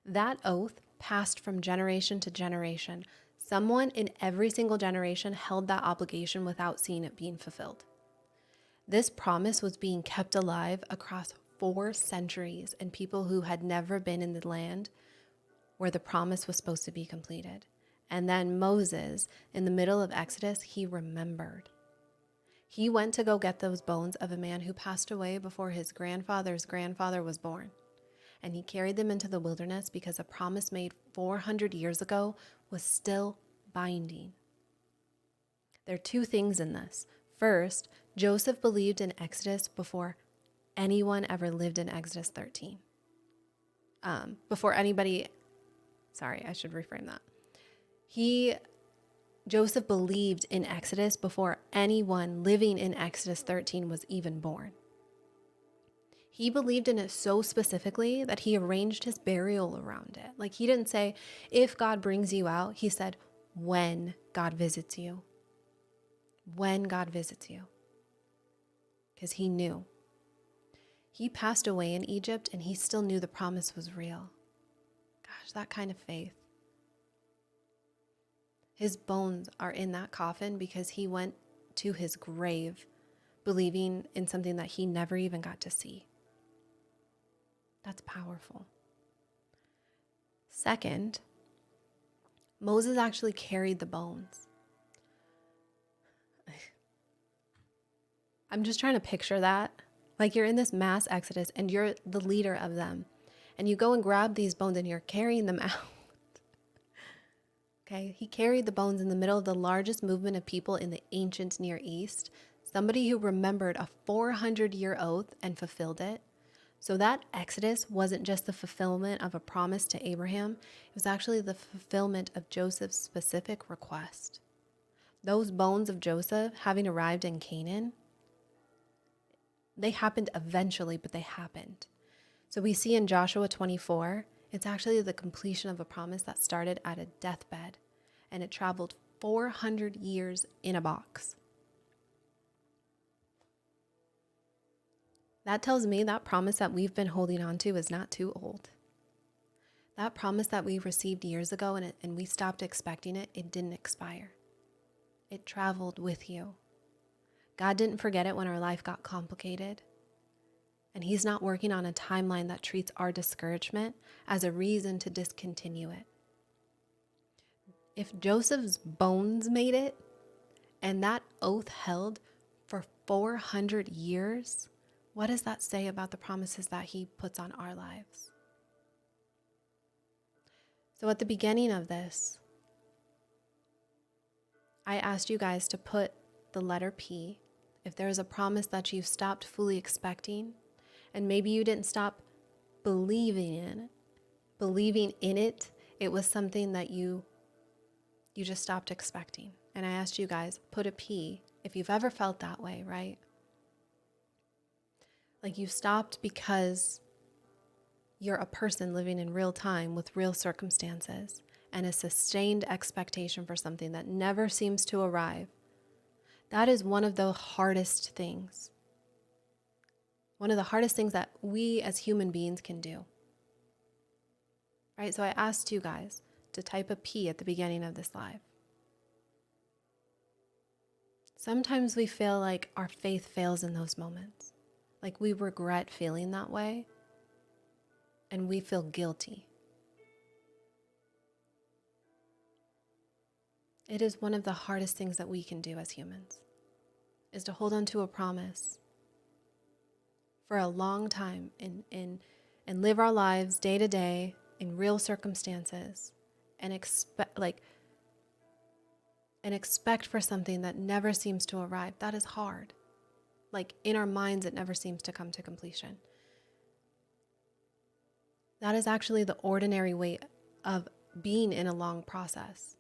That oath passed from generation to generation. Someone in every single generation held that obligation without seeing it being fulfilled. This promise was being kept alive across 4 centuries and people who had never been in the land where the promise was supposed to be completed. And then Moses, in the middle of Exodus, he remembered. He went to go get those bones of a man who passed away before his grandfather's grandfather was born. And he carried them into the wilderness because a promise made 400 years ago was still binding. There are 2 things in this. First, Joseph believed in Exodus before anyone ever lived in Exodus 13. Before anybody, sorry, I should reframe that. Joseph believed in Exodus before anyone living in Exodus 13 was even born. He believed in it so specifically that he arranged his burial around it. Like, he didn't say, if God brings you out, he said, when God visits you. When God visits you. Because he knew. He passed away in Egypt and he still knew the promise was real. Gosh, that kind of faith. His bones are in that coffin because he went to his grave believing in something that he never even got to see. That's powerful. Second, Moses actually carried the bones. I'm just trying to picture that. Like, you're in this mass exodus and you're the leader of them. And you go and grab these bones and you're carrying them out. Okay, he carried the bones in the middle of the largest movement of people in the ancient Near East, somebody who remembered a 400-year oath and fulfilled it. So that Exodus wasn't just the fulfillment of a promise to Abraham, it was actually the fulfillment of Joseph's specific request. Those bones of Joseph, having arrived in Canaan, they happened eventually, but they happened. So we see in Joshua 24, it's actually the completion of a promise that started at a deathbed, and it traveled 400 years in a box. That tells me that promise that we've been holding on to is not too old. That promise that we received years ago and we stopped expecting it, it didn't expire. It traveled with you. God didn't forget it when our life got complicated. And he's not working on a timeline that treats our discouragement as a reason to discontinue it. If Joseph's bones made it, and that oath held for 400 years, what does that say about the promises that he puts on our lives? So at the beginning of this, I asked you guys to put the letter P. If there is a promise that you've stopped fully expecting, and maybe you didn't stop believing in it, it was something that you just stopped expecting. And I asked you guys, put a P if you've ever felt that way, right? Like you stopped because you're a person living in real time with real circumstances and a sustained expectation for something that never seems to arrive. That is one of the hardest things. One of the hardest things that we as human beings can do. Right? So I asked you guys to type a P at the beginning of this live. Sometimes we feel like our faith fails in those moments. Like we regret feeling that way. And we feel guilty. It is one of the hardest things that we can do as humans, is to hold on to a promise for a long time and live our lives day to day in real circumstances and expect for something that never seems to arrive. That is hard. Like in our minds, it never seems to come to completion. That is actually the ordinary way of being in a long process.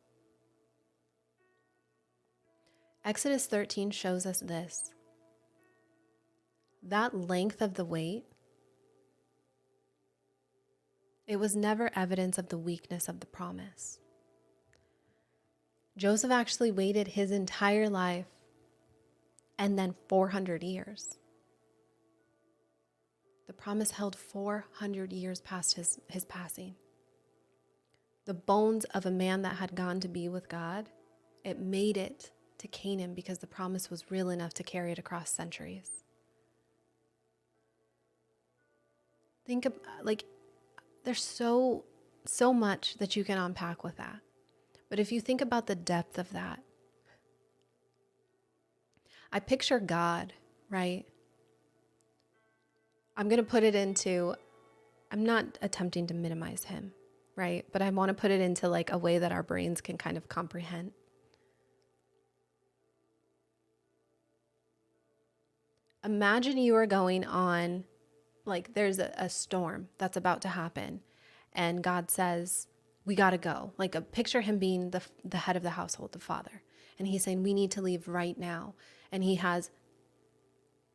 Exodus 13 shows us this. That length of the wait, it was never evidence of the weakness of the promise. Joseph actually waited his entire life and then 400 years. The promise held 400 years past his passing. The bones of a man that had gone to be with God, it made it to Canaan because the promise was real enough to carry it across centuries. Think of, there's so much that you can unpack with that. But if you think about the depth of that, I picture God, right? I'm going to put it into, I'm not attempting to minimize him, right? But I want to put it into like a way that our brains can kind of comprehend. Imagine you are going on, like there's a storm that's about to happen and God says, we got to go. Like picture him being the head of the household, the father. And he's saying, we need to leave right now. And he has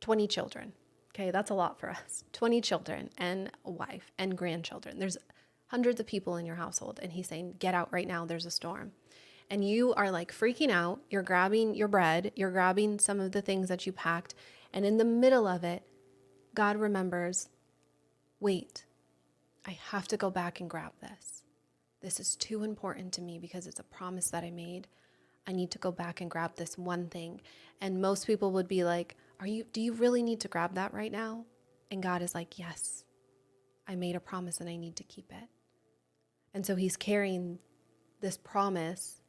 20 children. Okay, that's a lot for us. 20 children and a wife and grandchildren. There's hundreds of people in your household. And he's saying, get out right now. There's a storm. And you are like freaking out. You're grabbing your bread. You're grabbing some of the things that you packed. And in the middle of it, God remembers, wait, I have to go back and grab this. This is too important to me because it's a promise that I made. I need to go back and grab this one thing. And most people would be like, do you really need to grab that right now? And God is like, yes, I made a promise and I need to keep it. And so he's carrying this promise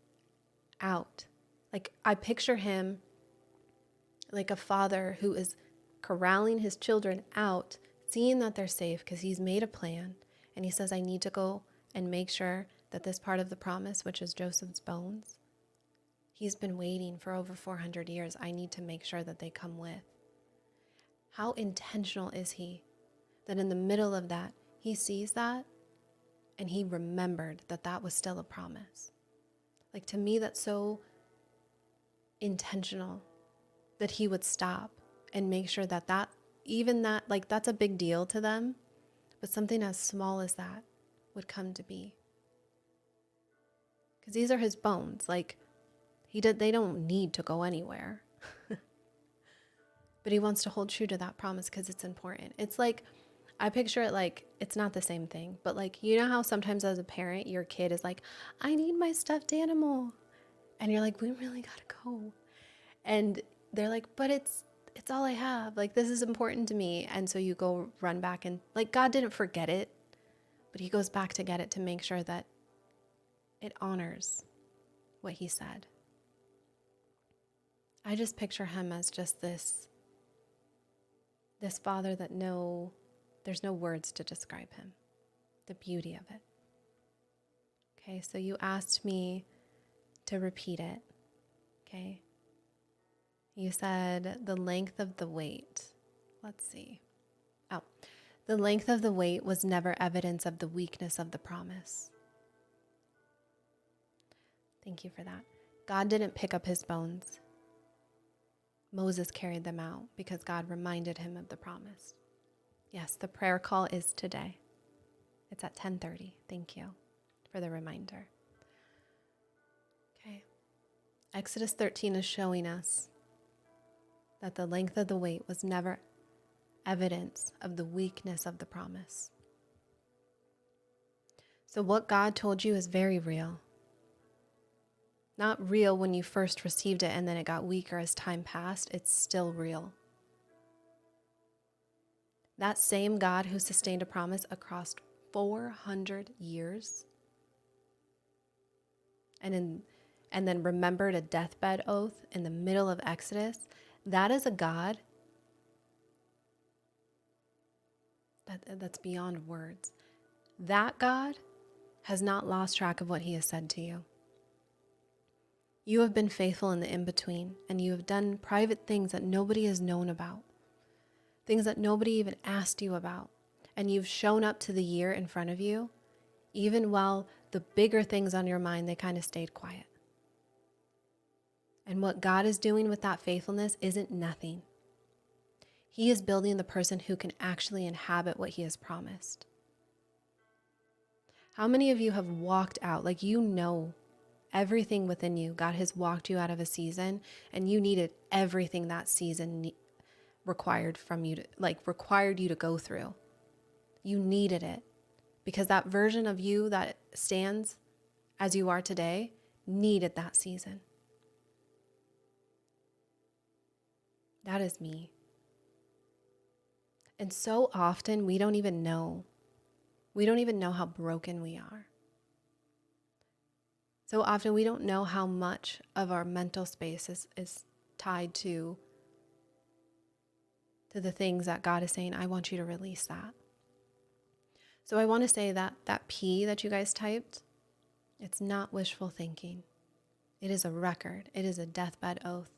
out. Like I picture him like a father who is corralling his children out, seeing that they're safe because he's made a plan. And he says, I need to go and make sure that this part of the promise, which is Joseph's bones, he's been waiting for over 400 years. I need to make sure that they come with. How intentional is he that in the middle of that, he sees that and he remembered that that was still a promise. Like to me, that's so intentional that he would stop and make sure that like that's a big deal to them, but something as small as that would come to be. Because these are his bones. Like they don't need to go anywhere. But he wants to hold true to that promise because it's important. It's like, I picture it like, it's not the same thing, but like, you know how sometimes as a parent, your kid is like, I need my stuffed animal. And you're like, we really gotta go. And they're like, but it's all I have. Like, this is important to me. And so you go run back and like, God didn't forget it, but he goes back to get it to make sure that it honors what he said. I just picture him as just this father that there's no words to describe him, the beauty of it. Okay, so you asked me to repeat it. Okay. You said the length of the wait. Let's see. Oh, the length of the wait was never evidence of the weakness of the promise. Thank you for that. God didn't pick up his bones. Moses carried them out because God reminded him of the promise. Yes, the prayer call is today. It's at 10:30. Thank you for the reminder. Okay. Exodus 13 is showing us that the length of the wait was never evidence of the weakness of the promise. So what God told you is very real. Not real when you first received it and then it got weaker as time passed. It's still real. That same God who sustained a promise across 400 years and then remembered a deathbed oath in the middle of Exodus, that is a God that's beyond words. That God has not lost track of what he has said to you. You have been faithful in the in-between, and you have done private things that nobody has known about, things that nobody even asked you about, and you've shown up to the year in front of you, even while the bigger things on your mind, they kind of stayed quiet. And what God is doing with that faithfulness isn't nothing. He is building the person who can actually inhabit what he has promised. How many of you have walked out, like you know everything within you, God has walked you out of a season and you needed everything that season required you to go through. You needed it because that version of you that stands as you are today needed that season. That is me. And so often we don't even know. We don't even know how broken we are. So often we don't know how much of our mental space is tied to the things that God is saying, I want you to release that. So I want to say that P that you guys typed, it's not wishful thinking. It is a record. It is a deathbed oath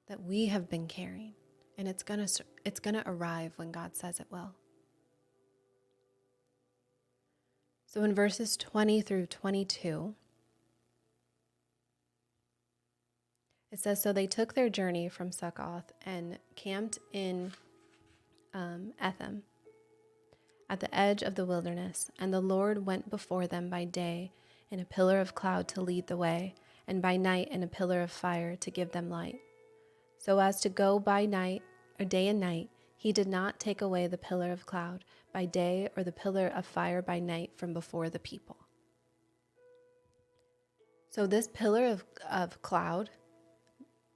that we have been carrying. And it's gonna arrive when God says it will. So in verses 20 through 22, it says, so they took their journey from Succoth and camped in Etham at the edge of the wilderness. And the Lord went before them by day in a pillar of cloud to lead the way, and by night in a pillar of fire to give them light. So as to go by night or day and night, he did not take away the pillar of cloud by day or the pillar of fire by night from before the people. So this pillar of cloud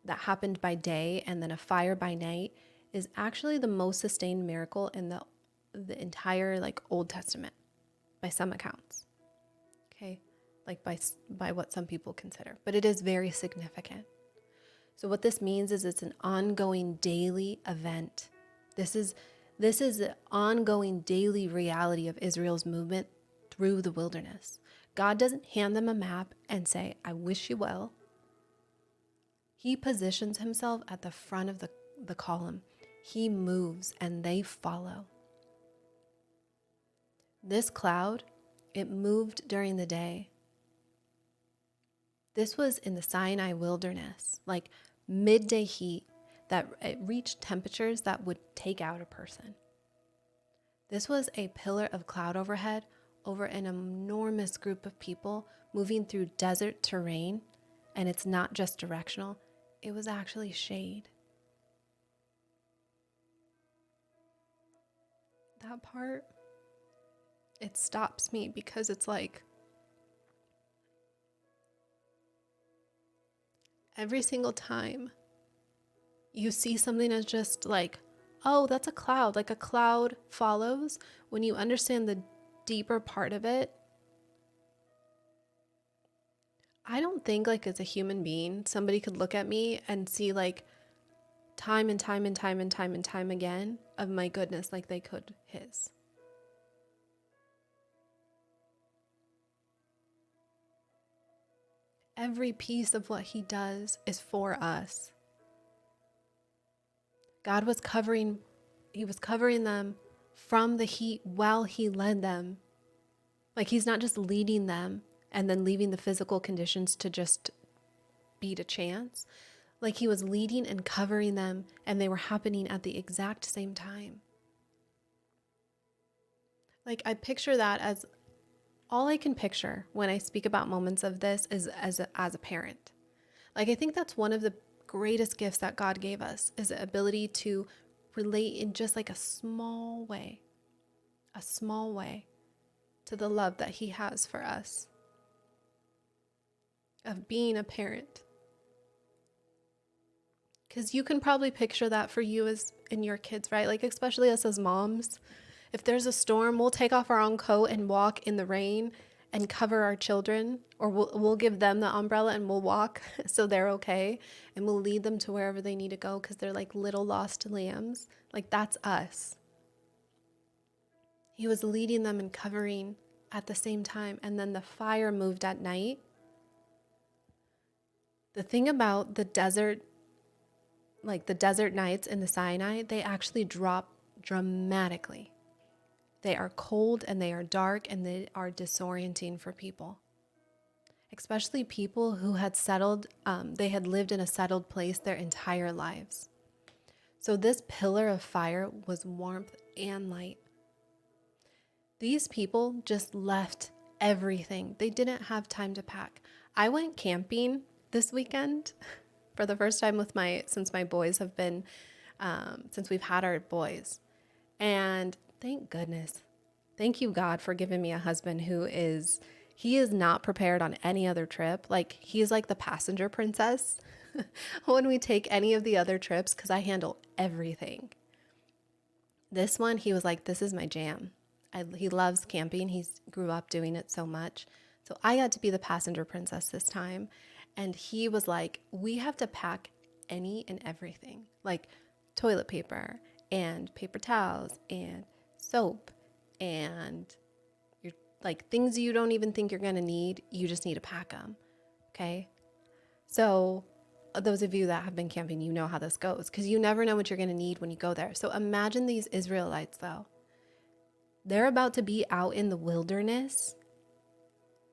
that happened by day and then a fire by night is actually the most sustained miracle in the entire Old Testament by some accounts. Okay, by what some people consider, but it is very significant. So what this means is it's an ongoing daily event. This is the ongoing daily reality of Israel's movement through the wilderness. God doesn't hand them a map and say, I wish you well. He positions himself at the front of the column. He moves and they follow. This cloud, it moved during the day. This was in the Sinai wilderness, midday heat that it reached temperatures that would take out a person. This was a pillar of cloud overhead over an enormous group of people moving through desert terrain, and it's not just directional, it was actually shade. that part, it stops me because it's like every single time you see something as just like, oh, that's a cloud, like a cloud follows. When you understand the deeper part of it, I don't think like as a human being, somebody could look at me and see like time and time and time and time and time again of my goodness like they could his. Every piece of what he does is for us. God was covering them from the heat while he led them. Like he's not just leading them and then leaving the physical conditions to just be to chance. Like he was leading and covering them, and they were happening at the exact same time. Like I picture that as all I can picture when I speak about moments of this is as a parent. Like I think that's one of the greatest gifts that God gave us, is the ability to relate in just like a small way to the love that he has for us, of being a parent. Because you can probably picture that for you as in your kids, right? Like especially us as moms, if there's a storm, we'll take off our own coat and walk in the rain and cover our children, or we'll give them the umbrella and we'll walk so they're okay, and we'll lead them to wherever they need to go because they're like little lost lambs. Like that's us. He was leading them and covering at the same time, and then the fire moved at night. The thing about the desert, like the desert nights in the Sinai, they actually drop dramatically. They are cold and they are dark and they are disorienting for people, especially people who had settled, they had lived in a settled place their entire lives. So this pillar of fire was warmth and light. These people just left everything. They didn't have time to pack. I went camping this weekend for the first time with since my boys have been, since we've had our boys. And thank goodness. Thank you, God, for giving me a husband he is not prepared on any other trip. Like he's like the passenger princess when we take any of the other trips, because I handle everything. This one, he was like, this is my jam. He loves camping. He grew up doing it so much. So I got to be the passenger princess this time. And he was like, we have to pack any and everything, like toilet paper and paper towels and soap and you're like things you don't even think you're going to need. You just need to pack them. Okay. So those of you that have been camping, you know how this goes, because you never know what you're going to need when you go there. So imagine these Israelites though. They're about to be out in the wilderness,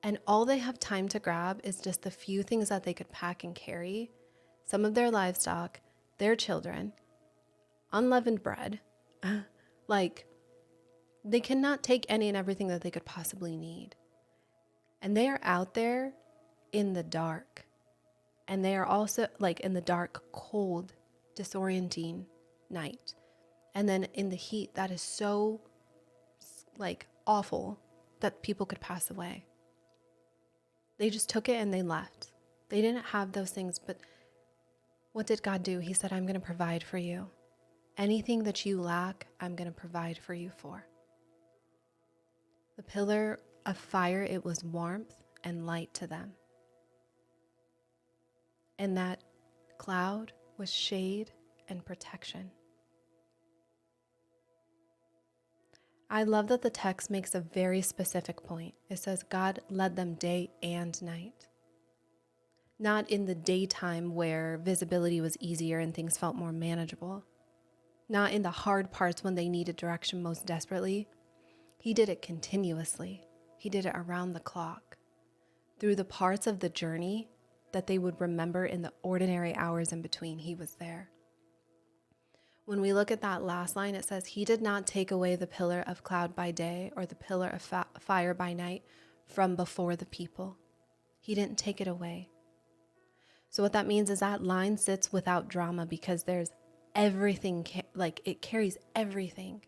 and all they have time to grab is just the few things that they could pack and carry, some of their livestock, their children, unleavened bread. Like, they cannot take any and everything that they could possibly need. And they are out there in the dark. And they are also like in the dark, cold, disorienting night. And then in the heat that is so like awful that people could pass away. They just took it and they left. They didn't have those things, but what did God do? He said, I'm going to provide for you. Anything that you lack, I'm going to provide for you for. The pillar of fire, it was warmth and light to them. And that cloud was shade and protection. I love that the text makes a very specific point. It says God led them day and night. Not in the daytime where visibility was easier and things felt more manageable. Not in the hard parts when they needed direction most desperately. He did it continuously. He did it around the clock. Through the parts of the journey that they would remember in the ordinary hours in between, he was there. When we look at that last line, it says, he did not take away the pillar of cloud by day or the pillar of fire by night from before the people. He didn't take it away. So what that means is that line sits without drama, because there's everything, like it carries everything.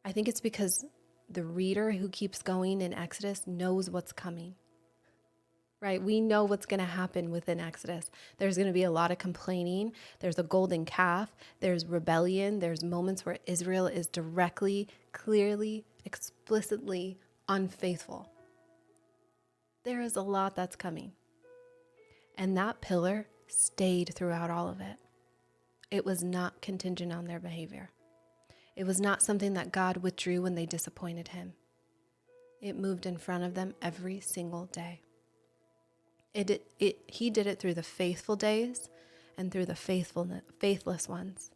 I think it's because the reader who keeps going in Exodus knows what's coming, right? We know what's going to happen within Exodus. There's going to be a lot of complaining. There's a golden calf. There's rebellion. There's moments where Israel is directly, clearly, explicitly unfaithful. There is a lot that's coming. And that pillar stayed throughout all of it. It was not contingent on their behavior. It was not something that God withdrew when they disappointed him. It moved in front of them every single day. He did it through the faithful days and through the faithless ones.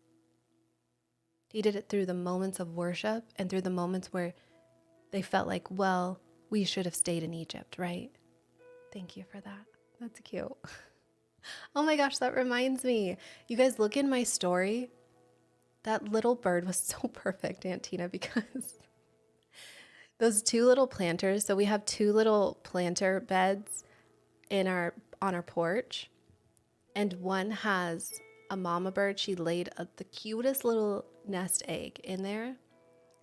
He did it through the moments of worship and through the moments where they felt like, well, we should have stayed in Egypt, right? Thank you for that. That's cute. Oh my gosh, that reminds me. You guys look in my story. That little bird was so perfect, Aunt Tina, because those two little planters, so we have two little planter beds on our porch, and one has a mama bird. She laid the cutest little nest egg in there,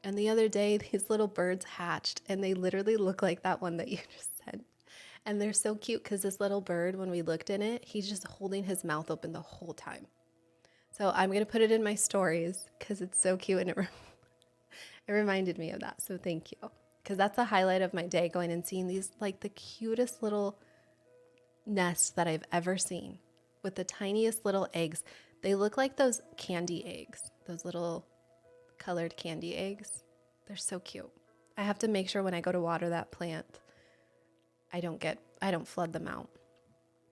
and the other day these little birds hatched, and they literally look like that one that you just said. And they're so cute because this little bird, when we looked in it, he's just holding his mouth open the whole time. So I'm going to put it in my stories because it's so cute, and it reminded me of that. So thank you. Because that's a highlight of my day, going and seeing these, like, the cutest little nests that I've ever seen with the tiniest little eggs. They look like those candy eggs, those little colored candy eggs. They're so cute. I have to make sure when I go to water that plant, I don't flood them out.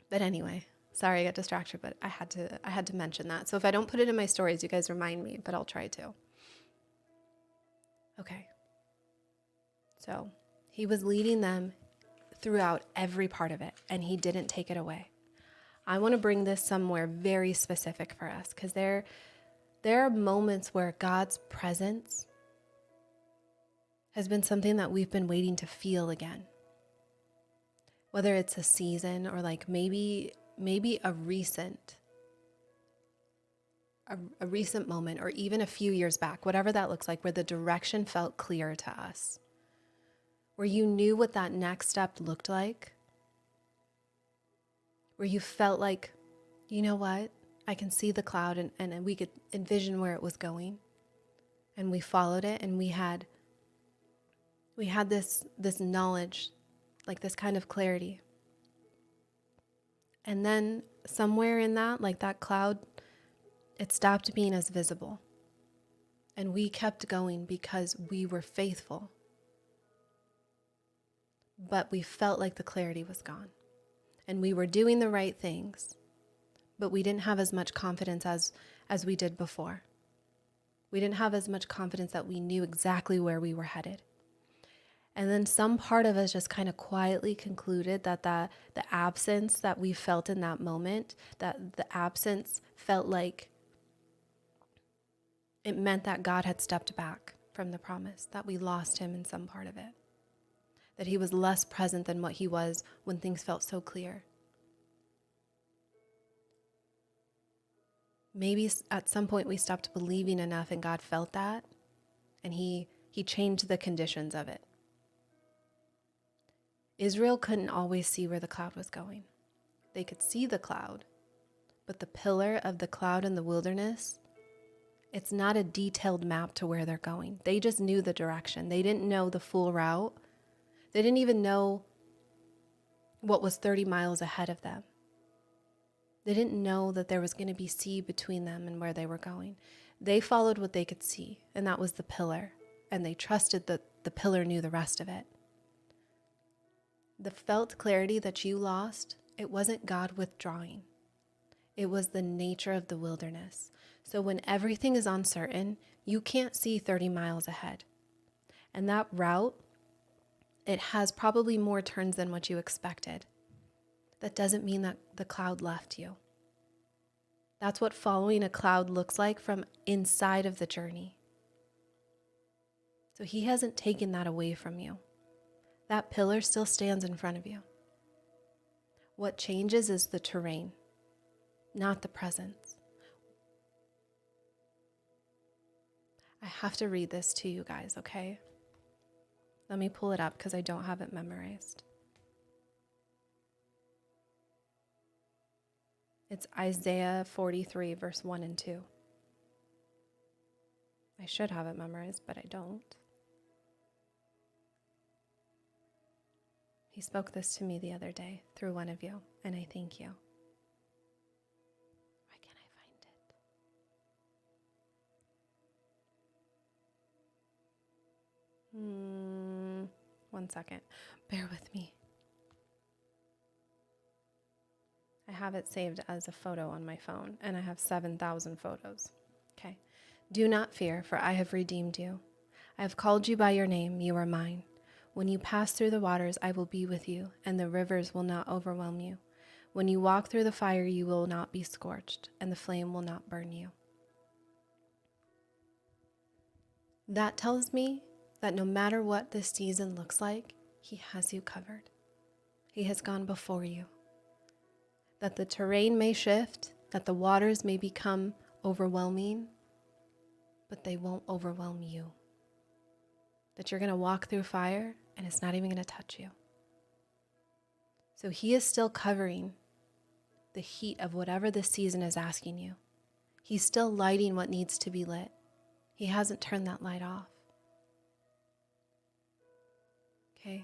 But anyway, sorry I got distracted, but I had to mention that. So if I don't put it in my stories, you guys remind me, but I'll try to. Okay. So he was leading them throughout every part of it, and he didn't take it away. I want to bring this somewhere very specific for us, because there are moments where God's presence has been something that we've been waiting to feel again. Whether it's a season or like maybe a recent moment, or even a few years back, whatever that looks like, where the direction felt clear to us, where you knew what that next step looked like, where you felt like, you know what, I can see the cloud, and we could envision where it was going, and we followed it, and we had this knowledge, like this kind of clarity. And then somewhere in that, like that cloud, it stopped being as visible. And we kept going because we were faithful. But we felt like the clarity was gone. And we were doing the right things, but we didn't have as much confidence as we did before. We didn't have as much confidence that we knew exactly where we were headed. And then some part of us just kind of quietly concluded that the absence that we felt in that moment, that the absence felt like it meant that God had stepped back from the promise, that we lost him in some part of it, that he was less present than what he was when things felt so clear. Maybe at some point we stopped believing enough, and God felt that, and he changed the conditions of it. Israel couldn't always see where the cloud was going. They could see the cloud, but the pillar of the cloud in the wilderness, it's not a detailed map to where they're going. They just knew the direction. They didn't know the full route. They didn't even know what was 30 miles ahead of them. They didn't know that there was going to be sea between them and where they were going. They followed what they could see, and that was the pillar, and they trusted that the pillar knew the rest of it. The felt clarity that you lost, it wasn't God withdrawing. It was the nature of the wilderness. So when everything is uncertain, you can't see 30 miles ahead. And that route, it has probably more turns than what you expected. That doesn't mean that the cloud left you. That's what following a cloud looks like from inside of the journey. So he hasn't taken that away from you. That pillar still stands in front of you. What changes is the terrain, not the presence. I have to read this to you guys, okay? Let me pull it up because I don't have it memorized. It's Isaiah 43, verse 1 and 2. I should have it memorized, but I don't. He spoke this to me the other day through one of you, and I thank you. Why can't I find it? 1 second. Bear with me. I have it saved as a photo on my phone, and I have 7,000 photos. Okay. Do not fear, for I have redeemed you. I have called you by your name. You are mine. When you pass through the waters, I will be with you, and the rivers will not overwhelm you. When you walk through the fire, you will not be scorched, and the flame will not burn you. That tells me that no matter what this season looks like, He has you covered. He has gone before you. That the terrain may shift, that the waters may become overwhelming, but they won't overwhelm you. That you're going to walk through fire and it's not even going to touch you. So He is still covering the heat of whatever this season is asking you. He's still lighting what needs to be lit. He hasn't turned that light off. Okay.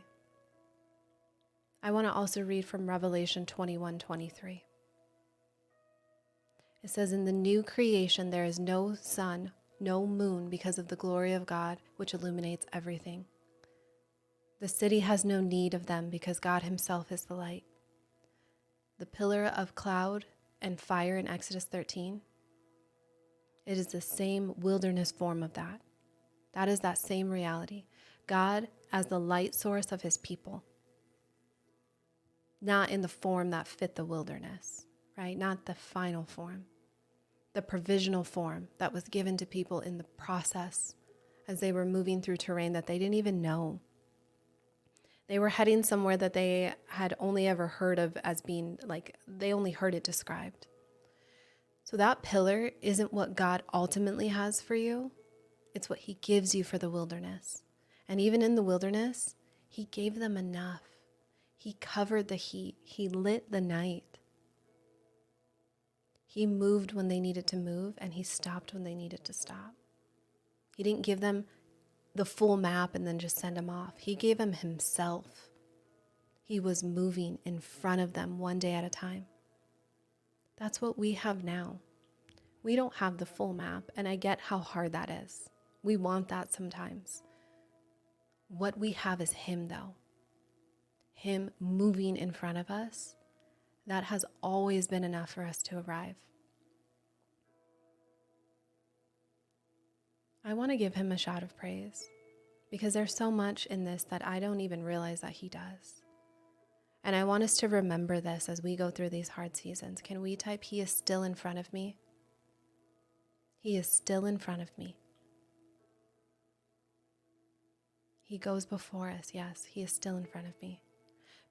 I want to also read from Revelation 21:23. It says, in the new creation there is no sun, no moon, because of the glory of God, which illuminates everything. The city has no need of them, because God Himself is the light. The pillar of cloud and fire in Exodus 13, it is the same wilderness form of that. That is that same reality. God as the light source of His people. Not in the form that fit the wilderness, right? Not the final form. The provisional form that was given to people in the process as they were moving through terrain that they didn't even know. They were heading somewhere that they had only ever heard of as being like, they only heard it described. So that pillar isn't what God ultimately has for you. It's what He gives you for the wilderness. And even in the wilderness, He gave them enough. He covered the heat. He lit the night. He moved when they needed to move, and He stopped when they needed to stop. He didn't give them the full map and then just send them off. He gave them Himself. He was moving in front of them one day at a time. That's what we have now. We don't have the full map, and I get how hard that is. We want that sometimes. What we have is Him, though. Him moving in front of us. That has always been enough for us to arrive. I want to give Him a shout of praise because there's so much in this that I don't even realize that He does. And I want us to remember this as we go through these hard seasons. Can we type, He is still in front of me? He is still in front of me. He goes before us. Yes, He is still in front of me.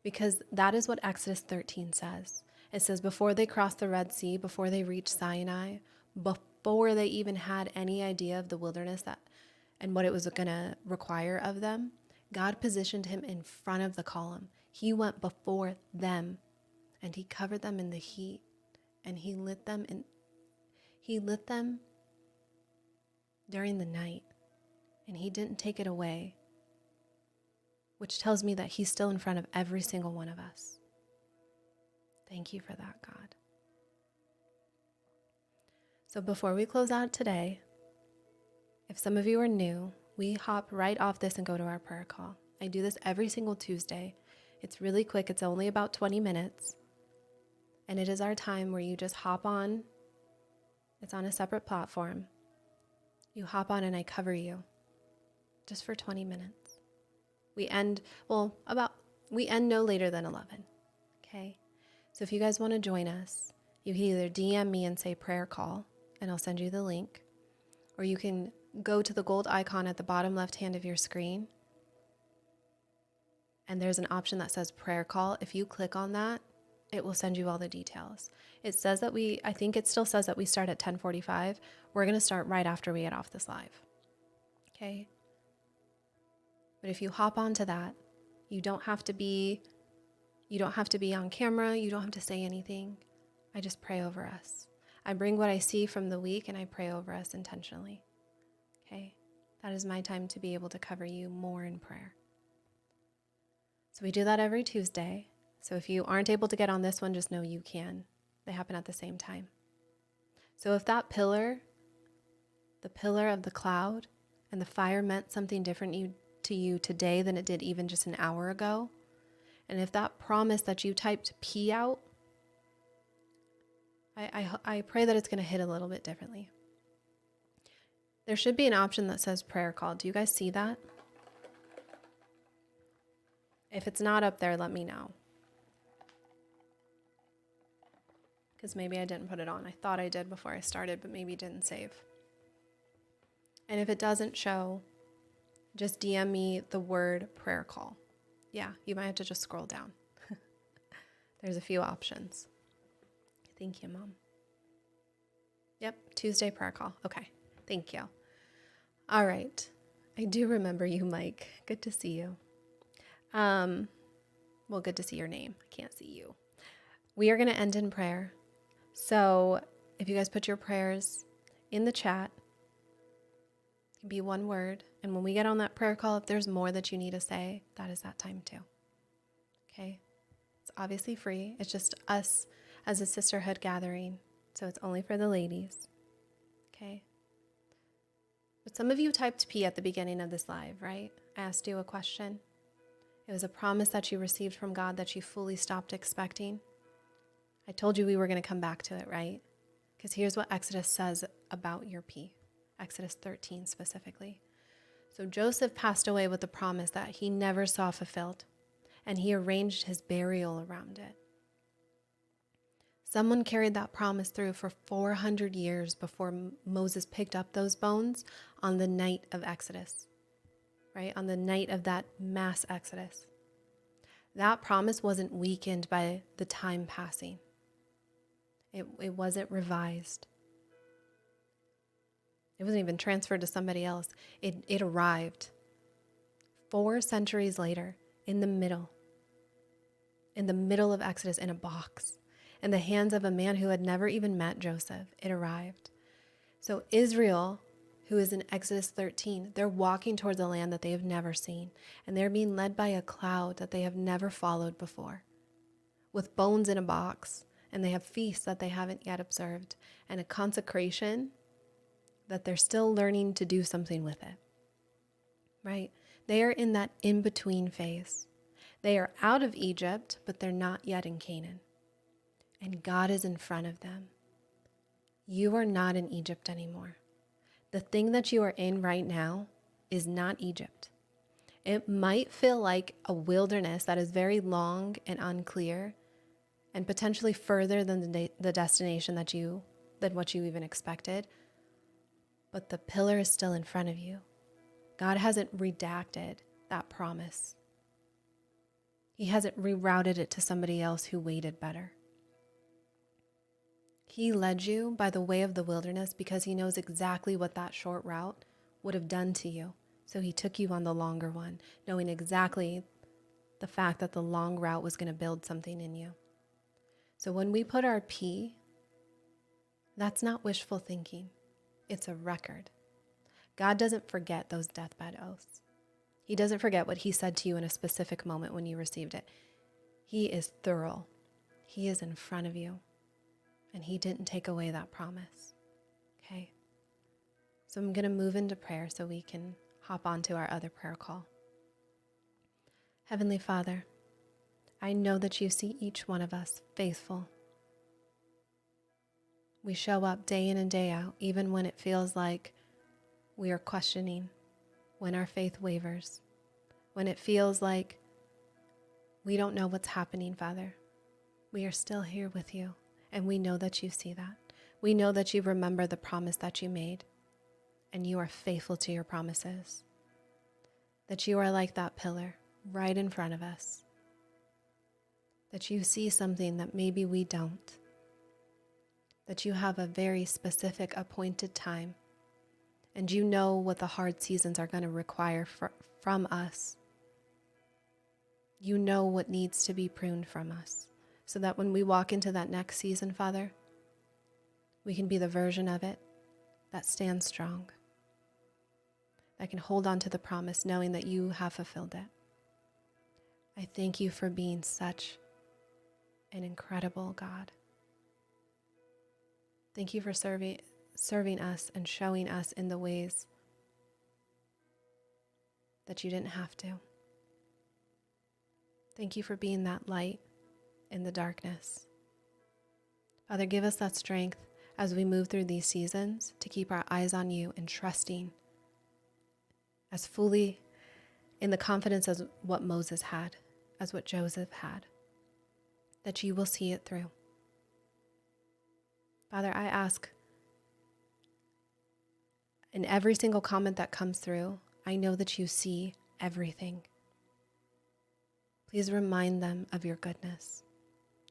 Because that is what Exodus 13 says. It says before they crossed the Red Sea, before they reached Sinai, before they even had any idea of the wilderness and what it was going to require of them, God positioned Him in front of the column. He went before them, and He covered them in the heat, and He lit them during the night, and He didn't take it away, which tells me that He's still in front of every single one of us. Thank you for that, God. So before we close out today, if some of you are new, we hop right off this and go to our prayer call. I do this every single Tuesday. It's really quick. It's only about 20 minutes. And it is our time where you just hop on. It's on a separate platform. You hop on and I cover you just for 20 minutes. We end no later than 11. Okay? So if you guys want to join us, you can either DM me and say prayer call, and I'll send you the link, or you can go to the gold icon at the bottom left hand of your screen, and there's an option that says prayer call. If you click on that, it will send you all the details. It says that I think it still says that we start at 10:45. We're going to start right after we get off this live. Okay? But if you hop onto that, you don't have to be on camera, you don't have to say anything. I just pray over us. I bring what I see from the week and I pray over us intentionally. Okay? That is my time to be able to cover you more in prayer. So we do that every Tuesday. So if you aren't able to get on this one, just know you can. They happen at the same time. So if that pillar, the pillar of the cloud and the fire meant something different to you today than it did even just an hour ago, and if that promise that you typed P out, I pray that it's going to hit a little bit differently. There should be an option that says prayer call. Do you guys see that? If it's not up there, let me know. Because maybe I didn't put it on. I thought I did before I started, but maybe didn't save. And if it doesn't show, just DM me the word prayer call. Yeah, you might have to just scroll down. There's a few options. Thank you, Mom. Yep, Tuesday prayer call. Okay, thank you. All right. I do remember you, Mike. Good to see you. Well, good to see your name. I can't see you. We are going to end in prayer. So if you guys put your prayers in the chat, it can be one word. And when we get on that prayer call, if there's more that you need to say, that is that time too. Okay? It's obviously free. It's just us as a sisterhood gathering. So it's only for the ladies. Okay? But some of you typed P at the beginning of this live, right? I asked you a question. It was a promise that you received from God that you fully stopped expecting. I told you we were going to come back to it, right? Because here's what Exodus says about your P. Exodus 13 specifically. So Joseph passed away with the promise that he never saw fulfilled, and he arranged his burial around it. Someone carried that promise through for 400 years before Moses picked up those bones on the night of Exodus, right? On the night of that mass Exodus. That promise wasn't weakened by the time passing. It wasn't revised. It wasn't even transferred to somebody else. It arrived 4 centuries later in the middle of Exodus in a box, in the hands of a man who had never even met Joseph. It arrived. So Israel, who is in Exodus 13, they're walking towards a land that they have never seen, and they're being led by a cloud that they have never followed before, with bones in a box, and they have feasts that they haven't yet observed, and a consecration that they're still learning to do something with it, right? They are in that in-between phase. They are out of Egypt, but they're not yet in Canaan. And God is in front of them. You are not in Egypt anymore. The thing that you are in right now is not Egypt. It might feel like a wilderness that is very long and unclear and potentially further than the destination than what you even expected. But the pillar is still in front of you. God hasn't redacted that promise. He hasn't rerouted it to somebody else who waited better. He led you by the way of the wilderness because he knows exactly what that short route would have done to you. So he took you on the longer one, knowing exactly the fact that the long route was going to build something in you. So when we put our P, that's not wishful thinking. It's a record. God doesn't forget those deathbed oaths. He doesn't forget what he said to you in a specific moment when you received it. He is thorough. He is in front of you. And he didn't take away that promise. Okay? So I'm going to move into prayer so we can hop on to our other prayer call. Heavenly Father, I know that you see each one of us faithful. We show up day in and day out, even when it feels like we are questioning, when our faith wavers, when it feels like we don't know what's happening, Father. We are still here with you, and we know that you see that. We know that you remember the promise that you made, and you are faithful to your promises, that you are like that pillar right in front of us, that you see something that maybe we don't, that you have a very specific appointed time, And you know what the hard seasons are going to require from us. You know what needs to be pruned from us, so that when we walk into that next season, Father, we can be the version of it that stands strong, that can hold on to the promise knowing that you have fulfilled it. I thank you for being such an incredible God. Thank you for serving us and showing us in the ways that you didn't have to. Thank you for being that light in the darkness. Father, give us that strength as we move through these seasons to keep our eyes on you and trusting as fully in the confidence as what Moses had, as what Joseph had, that you will see it through. Father, I ask in every single comment that comes through, I know that you see everything. Please remind them of your goodness,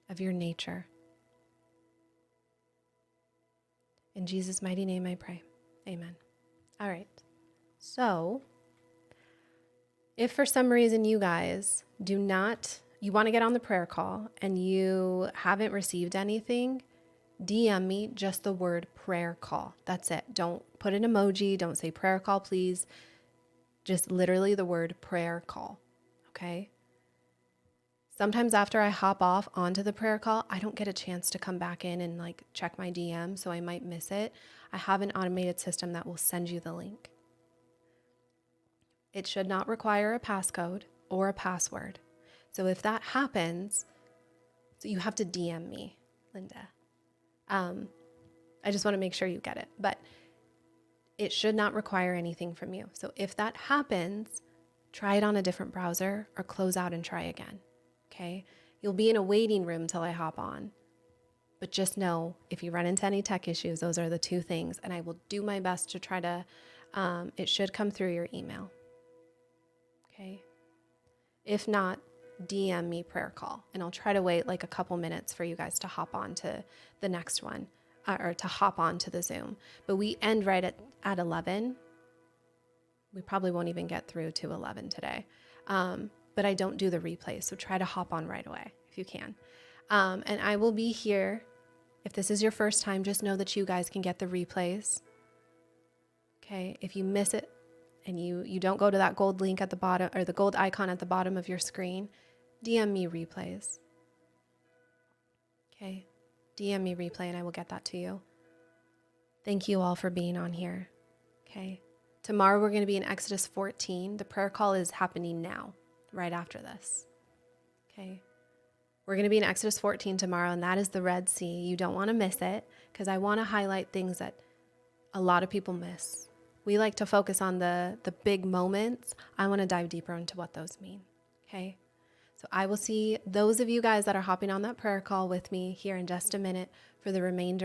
of your nature. In Jesus' mighty name I pray. Amen. All right. So, if for some reason you guys you want to get on the prayer call and you haven't received anything, DM me just the word prayer call. That's it. Don't put an emoji. Don't say prayer call, please. Just literally the word prayer call. Okay? Sometimes after I hop off onto the prayer call, I don't get a chance to come back in and check my DM, so I might miss it. I have an automated system that will send you the link. It should not require a passcode or a password. So if that happens, you have to DM me, Linda. I just want to make sure you get it, but it should not require anything from you. So if that happens, try it on a different browser or close out and try again. Okay? You'll be in a waiting room till I hop on. But just know, if you run into any tech issues, those are the two things. And I will do my best to try to, it should come through your email. Okay? If not, DM me prayer call. And I'll try to wait a couple minutes for you guys to hop on to the next one, or to hop on to the Zoom. But we end right at 11. We probably won't even get through to 11 today. But I don't do the replay, so try to hop on right away if you can. And I will be here. If this is your first time, just know that you guys can get the replays. Okay, if you miss it and you don't go to that gold link at the bottom, or the gold icon at the bottom of your screen, DM me replays. Okay, DM me replay and I will get that to you. Thank you all for being on here. Okay, tomorrow we're going to be in Exodus 14. The prayer call is happening now, right after this. Okay. We're going to be in Exodus 14 tomorrow, and that is the Red Sea. You don't want to miss it, because I want to highlight things that a lot of people miss. We like to focus on the big moments. I want to dive deeper into what those mean. Okay. So I will see those of you guys that are hopping on that prayer call with me here in just a minute for the remainder